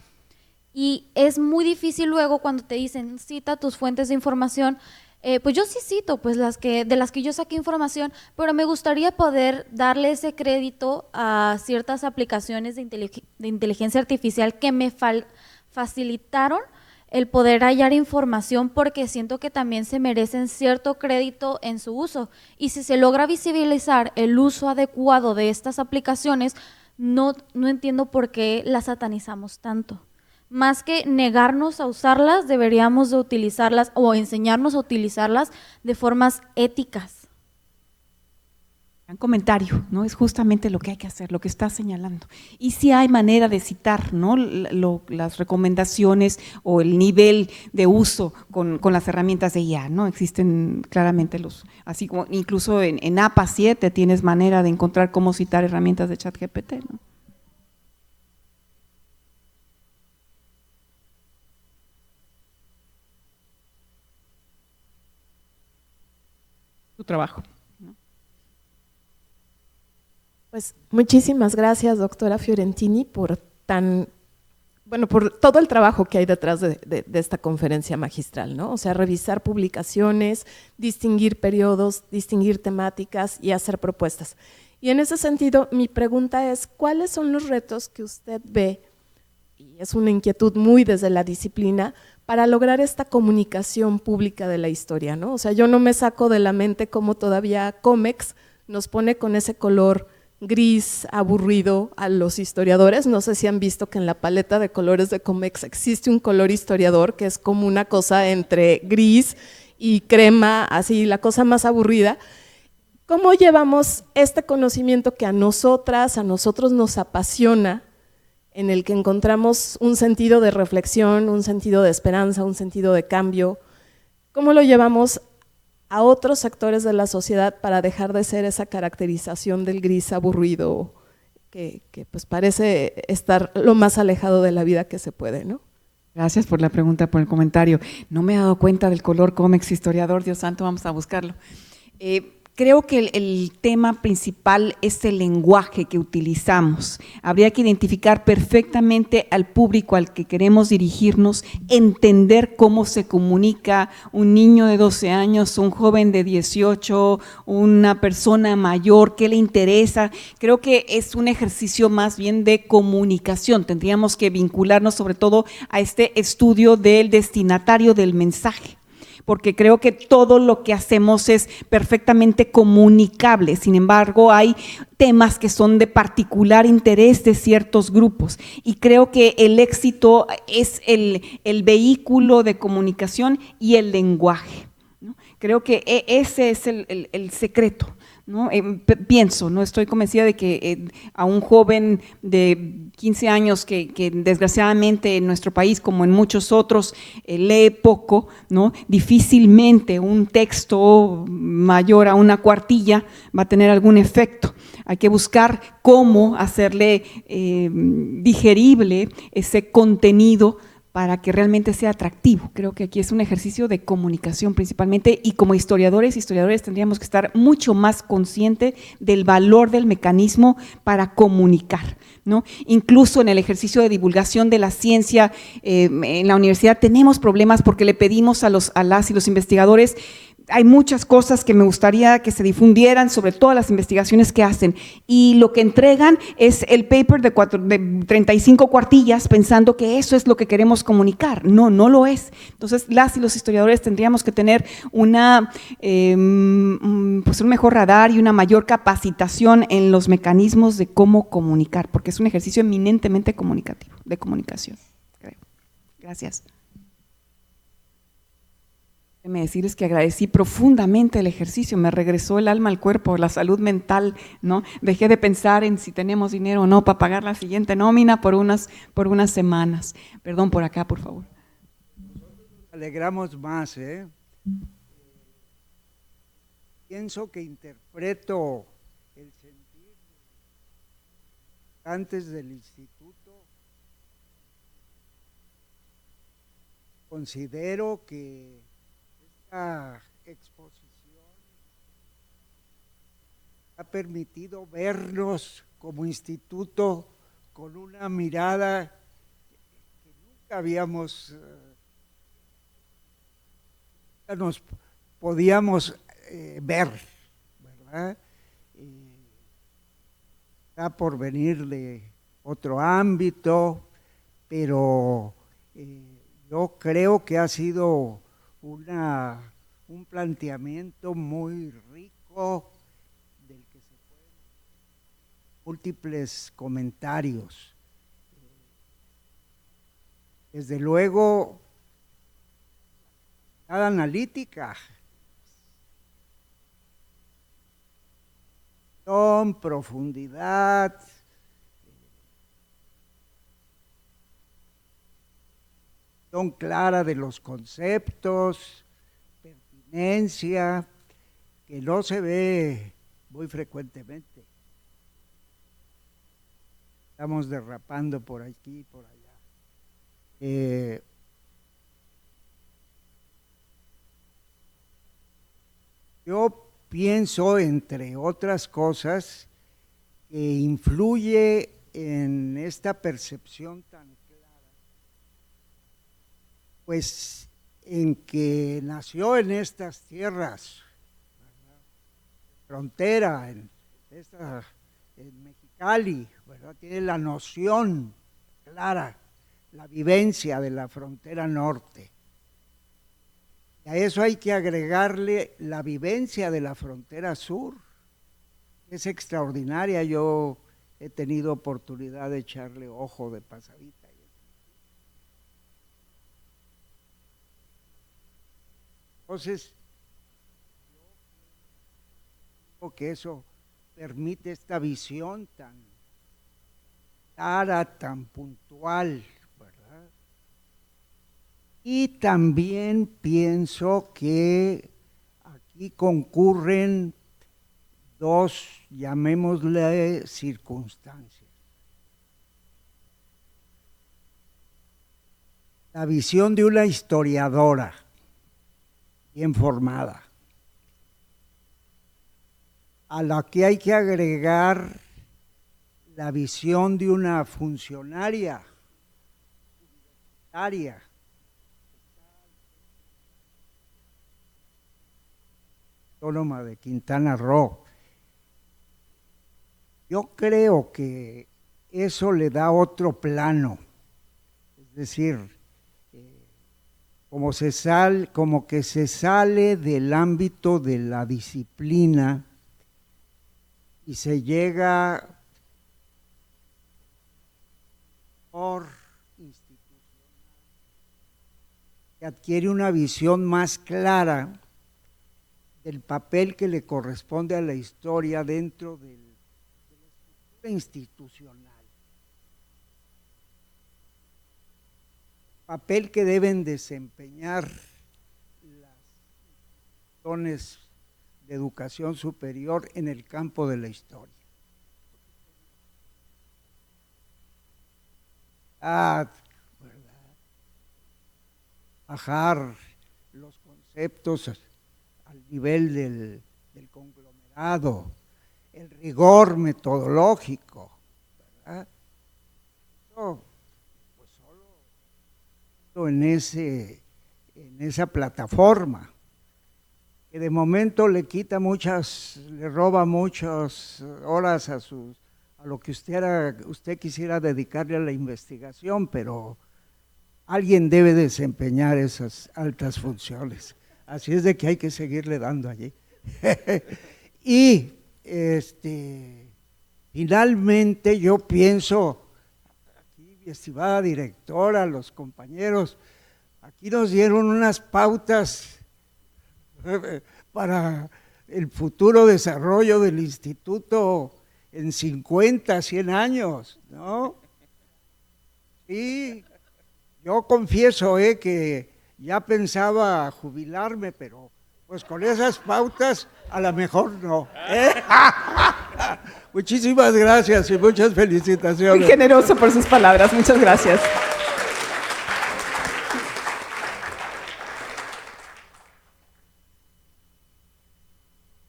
Y es muy difícil luego cuando te dicen, cita tus fuentes de información. Pues yo sí cito pues de las que yo saqué información, pero me gustaría poder darle ese crédito a ciertas aplicaciones de inteligencia artificial que me facilitaron el poder hallar información, porque siento que también se merecen cierto crédito en su uso. Y si se logra visibilizar el uso adecuado de estas aplicaciones, no entiendo por qué las satanizamos tanto. Más que negarnos a usarlas, deberíamos de utilizarlas o enseñarnos a utilizarlas de formas éticas. Gran comentario, ¿no? Es justamente lo que hay que hacer, lo que está señalando. Y si hay manera de citar, ¿no? Las recomendaciones o el nivel de uso con las herramientas de IA, ¿no? Existen claramente así como incluso en APA 7 tienes manera de encontrar cómo citar herramientas de ChatGPT, ¿no? Tu trabajo. Pues muchísimas gracias, doctora Fiorentini, por todo el trabajo que hay detrás de esta conferencia magistral, ¿no? O sea, revisar publicaciones, distinguir periodos, distinguir temáticas y hacer propuestas. Y en ese sentido, mi pregunta es, ¿cuáles son los retos que usted ve, y es una inquietud muy desde la disciplina, para lograr esta comunicación pública de la historia, ¿no? O sea, yo no me saco de la mente cómo todavía Comex nos pone con ese color gris aburrido a los historiadores. No sé si han visto que en la paleta de colores de Comex existe un color historiador que es como una cosa entre gris y crema, así la cosa más aburrida. ¿Cómo llevamos este conocimiento que a nosotros nos apasiona, en el que encontramos un sentido de reflexión, un sentido de esperanza, un sentido de cambio? ¿Cómo lo llevamos a otros sectores de la sociedad para dejar de ser esa caracterización del gris aburrido que pues parece estar lo más alejado de la vida que se puede, ¿no? Gracias por la pregunta, por el comentario. No me he dado cuenta del color Comex historiador, Dios santo, vamos a buscarlo. Creo que el tema principal es el lenguaje que utilizamos. Habría que identificar perfectamente al público al que queremos dirigirnos, entender cómo se comunica un niño de 12 años, un joven de 18, una persona mayor, qué le interesa. Creo que es un ejercicio más bien de comunicación. Tendríamos que vincularnos sobre todo a este estudio del destinatario del mensaje, porque creo que todo lo que hacemos es perfectamente comunicable. Sin embargo, hay temas que son de particular interés de ciertos grupos y creo que el éxito es el vehículo de comunicación y el lenguaje, ¿no? Creo que ese es el secreto, ¿no? Pienso, no estoy convencida de que a un joven de 15 años que desgraciadamente en nuestro país, como en muchos otros, lee poco, ¿no? Difícilmente un texto mayor a una cuartilla va a tener algún efecto. Hay que buscar cómo hacerle digerible ese contenido para que realmente sea atractivo. Creo que aquí es un ejercicio de comunicación principalmente, y como historiadores tendríamos que estar mucho más conscientes del valor del mecanismo para comunicar, ¿no? Incluso en el ejercicio de divulgación de la ciencia en la universidad tenemos problemas porque le pedimos a las y los investigadores. Hay muchas cosas que me gustaría que se difundieran sobre todas las investigaciones que hacen, y lo que entregan es el paper de 35 cuartillas pensando que eso es lo que queremos comunicar. No, no lo es. Entonces las y los historiadores tendríamos que tener pues un mejor radar y una mayor capacitación en los mecanismos de cómo comunicar, porque es un ejercicio eminentemente comunicativo, de comunicación, creo. Gracias. Déjeme decirles que agradecí profundamente el ejercicio, me regresó el alma al cuerpo, la salud mental, ¿no? Dejé de pensar en si tenemos dinero o no para pagar la siguiente nómina por unas semanas. Perdón, por acá, por favor. Alegramos más, ¿eh? Pienso que interpreto el sentir antes del instituto. Considero que esta exposición ha permitido vernos como instituto con una mirada que nunca habíamos, nos podíamos ver, ¿verdad? Está por venir de otro ámbito, pero yo creo que ha sido un planteamiento muy rico del que se pueden múltiples comentarios. Desde luego, cada analítica, profundidad, clara de los conceptos, pertinencia, que no se ve muy frecuentemente. Estamos derrapando por aquí y por allá. Yo pienso, entre otras cosas, que influye en esta percepción tan pues en que nació en estas tierras, ¿verdad? Frontera, en Mexicali, ¿verdad? Tiene la noción clara, la vivencia de la frontera norte. Y a eso hay que agregarle la vivencia de la frontera sur. Es extraordinaria, yo he tenido oportunidad de echarle ojo de pasadita. Entonces, yo creo que eso permite esta visión tan clara, tan puntual, ¿verdad? Y también pienso que aquí concurren dos, llamémosle, circunstancias. La visión de una historiadora bien formada, a la que hay que agregar la visión de una funcionaria universitaria autónoma de Quintana Roo. Yo creo que eso le da otro plano, es decir, como que se sale del ámbito de la disciplina y se llega por institucional, que adquiere una visión más clara del papel que le corresponde a la historia dentro de la estructura institucional. papel que deben desempeñar las instituciones de educación superior en el campo de la historia. Bajar los conceptos al nivel del conglomerado, el rigor metodológico, ¿verdad? Eso, pues solo en esa plataforma, que de momento le roba muchas horas a lo que usted quisiera dedicarle a la investigación, pero alguien debe desempeñar esas altas funciones. Así es de que hay que seguirle dando allí. Y finalmente yo pienso, aquí mi estimada directora, los compañeros, aquí nos dieron unas pautas para el futuro desarrollo del instituto en 50, 100 años, ¿no? Sí. Yo confieso que ya pensaba jubilarme, pero pues con esas pautas a lo mejor no. Muchísimas gracias y muchas felicitaciones. Muy generoso por sus palabras, muchas gracias.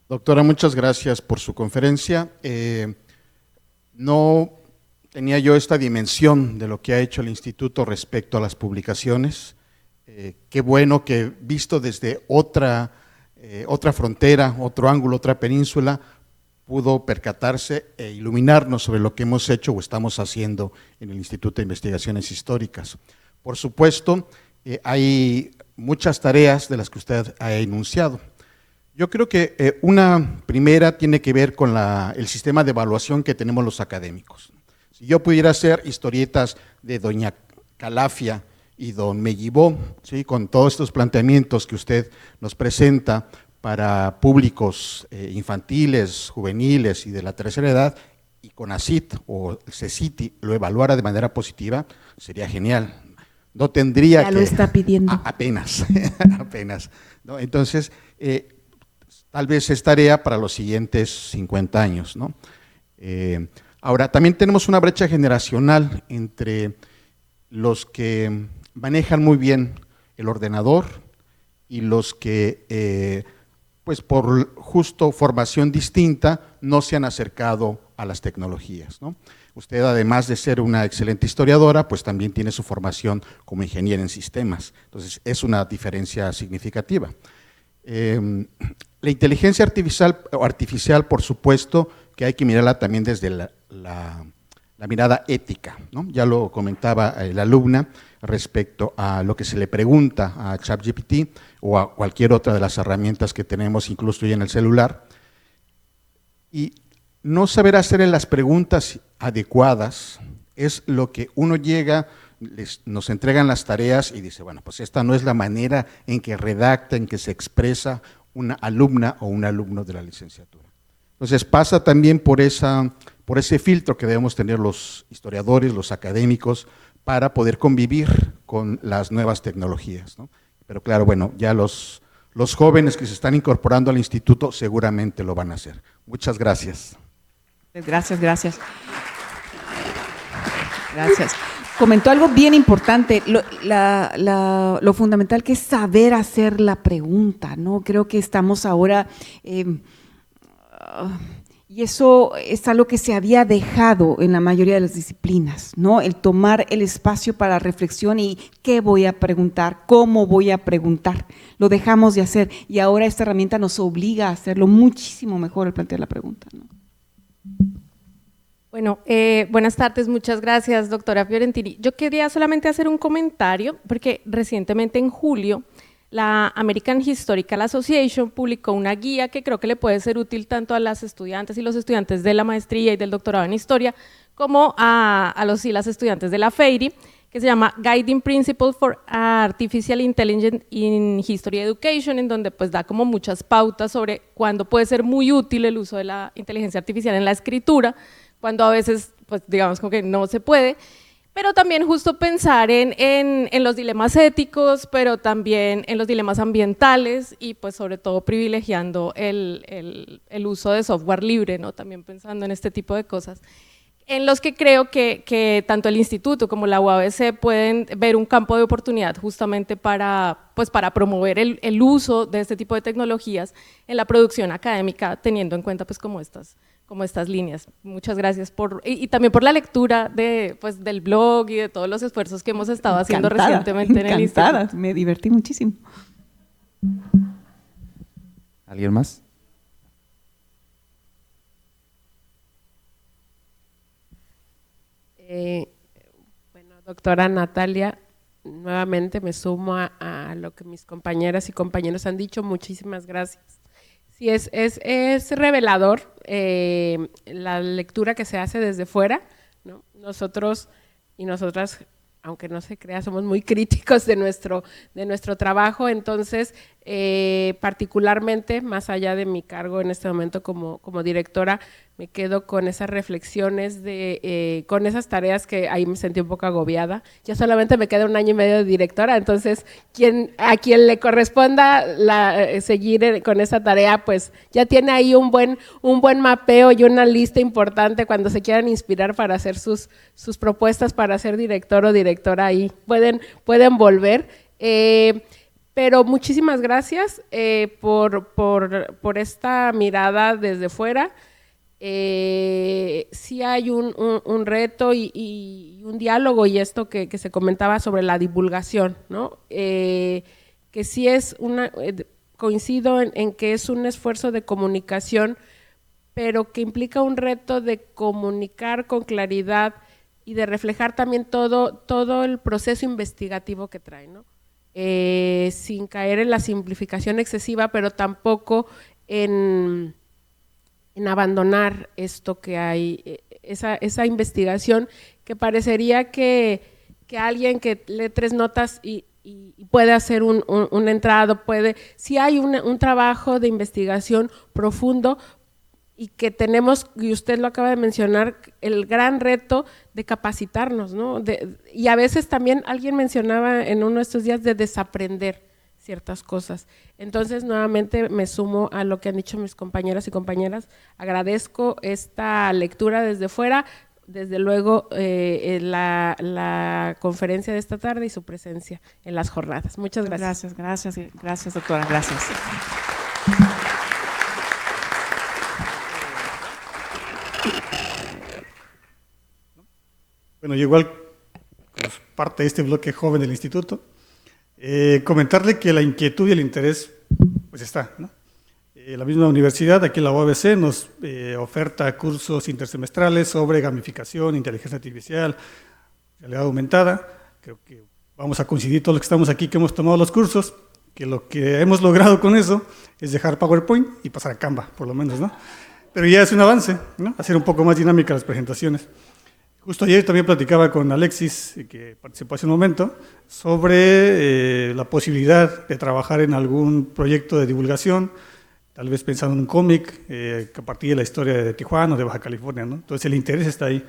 Doctora, muchas gracias por su conferencia. No tenía yo esta dimensión de lo que ha hecho el instituto respecto a las publicaciones. Qué bueno que visto desde otra frontera, otro ángulo, otra península, pudo percatarse e iluminarnos sobre lo que hemos hecho o estamos haciendo en el Instituto de Investigaciones Históricas. Por supuesto, hay muchas tareas de las que usted ha enunciado. Yo creo que una primera tiene que ver con el sistema de evaluación que tenemos los académicos. Si yo pudiera hacer historietas de doña Calafia y don Mellibó, ¿sí?, con todos estos planteamientos que usted nos presenta para públicos infantiles, juveniles y de la tercera edad, y CONACYT o CECITI lo evaluara de manera positiva, sería genial. No tendría ya que… Ya lo está pidiendo. Apenas, apenas, ¿no? Entonces, tal vez es tarea para los siguientes 50 años, ¿no? Ahora, también tenemos una brecha generacional entre los que manejan muy bien el ordenador y los que, pues por justo formación distinta, no se han acercado a las tecnologías, ¿no? Usted, además de ser una excelente historiadora, pues también tiene su formación como ingeniera en sistemas. Entonces, es una diferencia significativa. La inteligencia artificial, por supuesto, que hay que mirarla también desde la mirada ética, ¿no? Ya lo comentaba la alumna respecto a lo que se le pregunta a ChatGPT o a cualquier otra de las herramientas que tenemos, incluso ya en el celular, y no saber hacer las preguntas adecuadas es lo que uno llega, nos entregan las tareas y dice, bueno, pues esta no es la manera en que redacta, en que se expresa una alumna o un alumno de la licenciatura. Entonces pasa también por ese filtro que debemos tener los historiadores, los académicos, para poder convivir con las nuevas tecnologías, ¿no? Pero claro, bueno, ya los jóvenes que se están incorporando al instituto seguramente lo van a hacer. Muchas gracias. Gracias. Gracias. Comentó algo bien importante, lo fundamental que es saber hacer la pregunta, ¿no? Creo que estamos ahora… y eso es algo que se había dejado en la mayoría de las disciplinas, ¿no? El tomar el espacio para reflexión y qué voy a preguntar, cómo voy a preguntar, lo dejamos de hacer y ahora esta herramienta nos obliga a hacerlo muchísimo mejor al plantear la pregunta, ¿no? Bueno, buenas tardes, muchas gracias, doctora Fiorentini. Yo quería solamente hacer un comentario, porque recientemente en julio la American Historical Association publicó una guía que creo que le puede ser útil tanto a las estudiantes y los estudiantes de la maestría y del doctorado en historia, como a los y las estudiantes de la FEIRI, que se llama Guiding Principles for Artificial Intelligence in History Education, en donde pues da como muchas pautas sobre cuándo puede ser muy útil el uso de la inteligencia artificial en la escritura, cuando a veces, pues digamos como que no se puede, pero también justo pensar en los dilemas éticos, pero también en los dilemas ambientales y pues sobre todo privilegiando el uso de software libre, ¿no? También pensando en este tipo de cosas, en los que creo que tanto el instituto como la UABC pueden ver un campo de oportunidad justamente para promover el uso de este tipo de tecnologías en la producción académica, teniendo en cuenta pues como estas líneas. Muchas gracias y también por la lectura del blog y de todos los esfuerzos que hemos estado haciendo recientemente en el instituto. Me divertí muchísimo. ¿Alguien más? Bueno, doctora Natalia, nuevamente me sumo a lo que mis compañeras y compañeros han dicho. Muchísimas gracias. Sí, es revelador la lectura que se hace desde fuera, ¿no? Nosotros y nosotras, aunque no se crea, somos muy críticos de nuestro trabajo, entonces particularmente, más allá de mi cargo en este momento como directora, me quedo con esas reflexiones, con esas tareas que ahí me sentí un poco agobiada. Ya solamente me queda 1 año y medio de directora, entonces a quien le corresponda seguir con esa tarea, pues ya tiene ahí un buen mapeo y una lista importante cuando se quieran inspirar para hacer sus propuestas para ser director o directora ahí. Pueden volver. Pero muchísimas gracias por esta mirada desde fuera. Sí hay un reto y un diálogo, y esto que se comentaba sobre la divulgación, ¿no? Que sí coincido en que es un esfuerzo de comunicación, pero que implica un reto de comunicar con claridad y de reflejar también todo el proceso investigativo que trae, ¿no? Sin caer en la simplificación excesiva, pero tampoco en abandonar esto que hay, esa investigación que parecería que alguien que lee 3 notas y puede hacer un entrado, si hay un trabajo de investigación profundo, y que tenemos, y usted lo acaba de mencionar, el gran reto de capacitarnos, ¿no? Y a veces también alguien mencionaba en uno de estos días de desaprender ciertas cosas. Entonces, nuevamente me sumo a lo que han dicho mis compañeras y compañeras. Agradezco esta lectura desde fuera, desde luego la conferencia de esta tarde y su presencia en las jornadas. Muchas gracias. Gracias, doctora, gracias. Bueno, yo igual, como parte de este bloque joven del instituto, comentarle que la inquietud y el interés pues está, ¿no? La misma universidad, aquí en la UABC, nos oferta cursos intersemestrales sobre gamificación, inteligencia artificial, realidad aumentada. Creo que vamos a coincidir todos los que estamos aquí que hemos tomado los cursos, que lo que hemos logrado con eso es dejar PowerPoint y pasar a Canva, por lo menos, ¿no? Pero ya es un avance, ¿no? Hacer un poco más dinámicas las presentaciones. Justo ayer también platicaba con Alexis, que participó hace un momento, sobre la posibilidad de trabajar en algún proyecto de divulgación, tal vez pensando en un cómic que a partir de la historia de Tijuana o de Baja California, ¿no? Entonces el interés está ahí.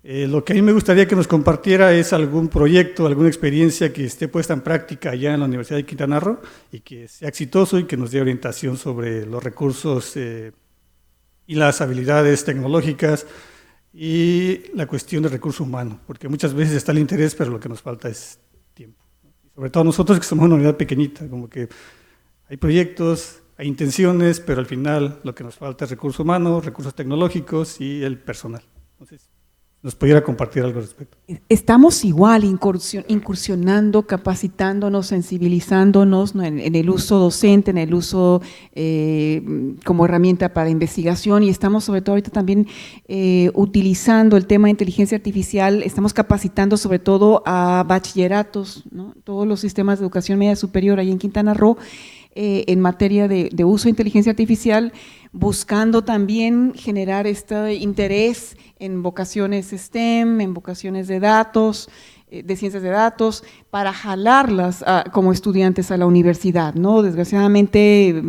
Lo que a mí me gustaría que nos compartiera es algún proyecto, alguna experiencia que esté puesta en práctica allá en la Universidad de Quintana Roo y que sea exitoso y que nos dé orientación sobre los recursos y las habilidades tecnológicas y la cuestión del recurso humano, porque muchas veces está el interés, pero lo que nos falta es tiempo. Sobre todo nosotros que somos una unidad pequeñita, como que hay proyectos, hay intenciones, pero al final lo que nos falta es recurso humano, recursos tecnológicos y el personal. Entonces, ¿nos pudiera compartir algo al respecto? Estamos igual incursionando, capacitándonos, sensibilizándonos, ¿no? en el uso docente, en el uso como herramienta para investigación, y estamos sobre todo ahorita también utilizando el tema de inteligencia artificial. Estamos capacitando sobre todo a bachilleratos, ¿no? Todos los sistemas de educación media superior ahí en Quintana Roo, en materia de uso de inteligencia artificial, buscando también generar este interés en vocaciones STEM, en vocaciones de datos, de ciencias de datos, para jalarlas como estudiantes a la universidad, ¿no? Desgraciadamente,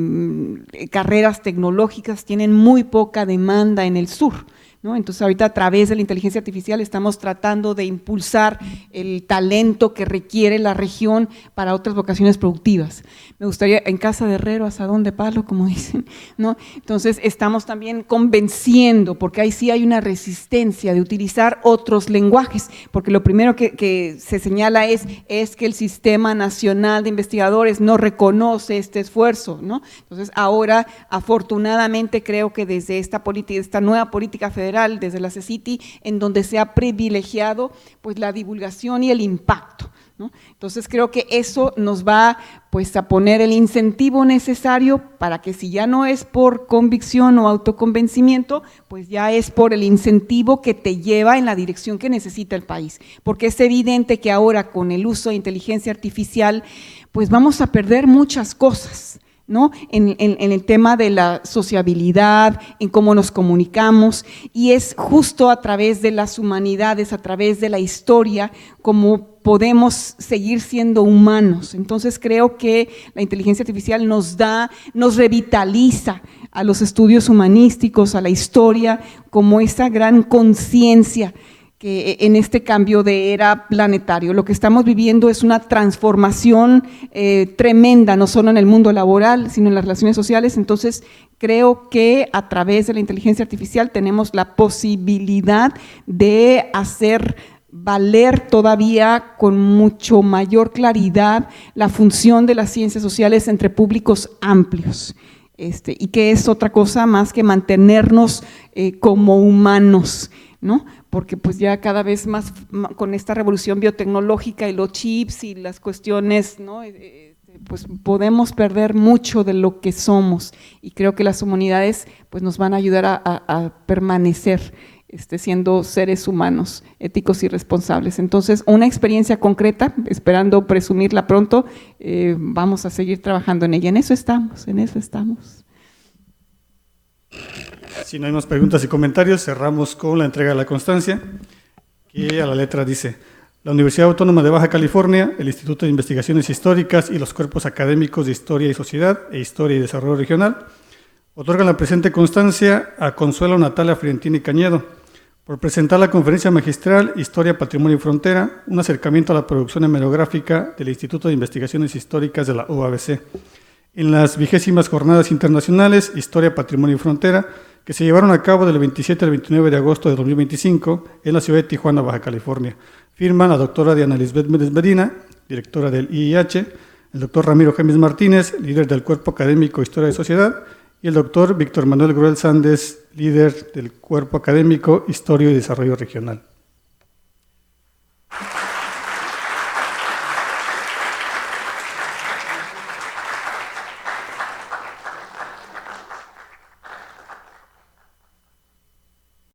carreras tecnológicas tienen muy poca demanda en el sur, ¿no? Entonces ahorita a través de la inteligencia artificial estamos tratando de impulsar el talento que requiere la región para otras vocaciones productivas. Me gustaría, en casa de herrero, asadón de palo, como dicen, ¿no? Entonces estamos también convenciendo, porque ahí sí hay una resistencia de utilizar otros lenguajes, porque lo primero que se señala es que el Sistema Nacional de Investigadores no reconoce este esfuerzo, ¿no? Entonces ahora, afortunadamente, creo que desde esta nueva política federal, desde la CECITI, en donde se ha privilegiado pues la divulgación y el impacto, ¿no? Entonces creo que eso nos va pues a poner el incentivo necesario para que, si ya no es por convicción o autoconvencimiento, pues ya es por el incentivo que te lleva en la dirección que necesita el país, porque es evidente que ahora con el uso de inteligencia artificial pues vamos a perder muchas cosas, ¿no? En el tema de la sociabilidad, en cómo nos comunicamos, y es justo a través de las humanidades, a través de la historia, como podemos seguir siendo humanos. Entonces creo que la inteligencia artificial nos revitaliza a los estudios humanísticos, a la historia, como esa gran conciencia que en este cambio de era planetario. Lo que estamos viviendo es una transformación tremenda, no solo en el mundo laboral, sino en las relaciones sociales. Entonces, creo que a través de la inteligencia artificial tenemos la posibilidad de hacer valer todavía con mucho mayor claridad la función de las ciencias sociales entre públicos amplios. Y que es otra cosa más que mantenernos como humanos, ¿no? Porque pues ya cada vez más con esta revolución biotecnológica y los chips y las cuestiones, ¿no? Pues podemos perder mucho de lo que somos, y creo que las humanidades pues nos van a ayudar a permanecer siendo seres humanos éticos y responsables. Entonces, una experiencia concreta, esperando presumirla pronto, vamos a seguir trabajando en ella. En eso estamos. Si no hay más preguntas y comentarios, cerramos con la entrega de la constancia, que a la letra dice: la Universidad Autónoma de Baja California, el Instituto de Investigaciones Históricas y los cuerpos académicos de Historia y Sociedad e Historia y Desarrollo Regional otorgan la presente constancia a Consuelo Natalia Fiorentini Cañedo por presentar la conferencia magistral Historia, Patrimonio y Frontera, un acercamiento a la producción hemerográfica del Instituto de Investigaciones Históricas de la UABC, en las 20ª Jornadas Internacionales Historia, Patrimonio y Frontera, que se llevaron a cabo del 27 al 29 de agosto de 2025 en la ciudad de Tijuana, Baja California. Firman la doctora Diana Lisbeth Méndez Medina, directora del IIH, el doctor Ramiro Gémez Martínez, líder del Cuerpo Académico Historia y Sociedad, y el doctor Víctor Manuel Gruel Sández, líder del Cuerpo Académico Historia y Desarrollo Regional.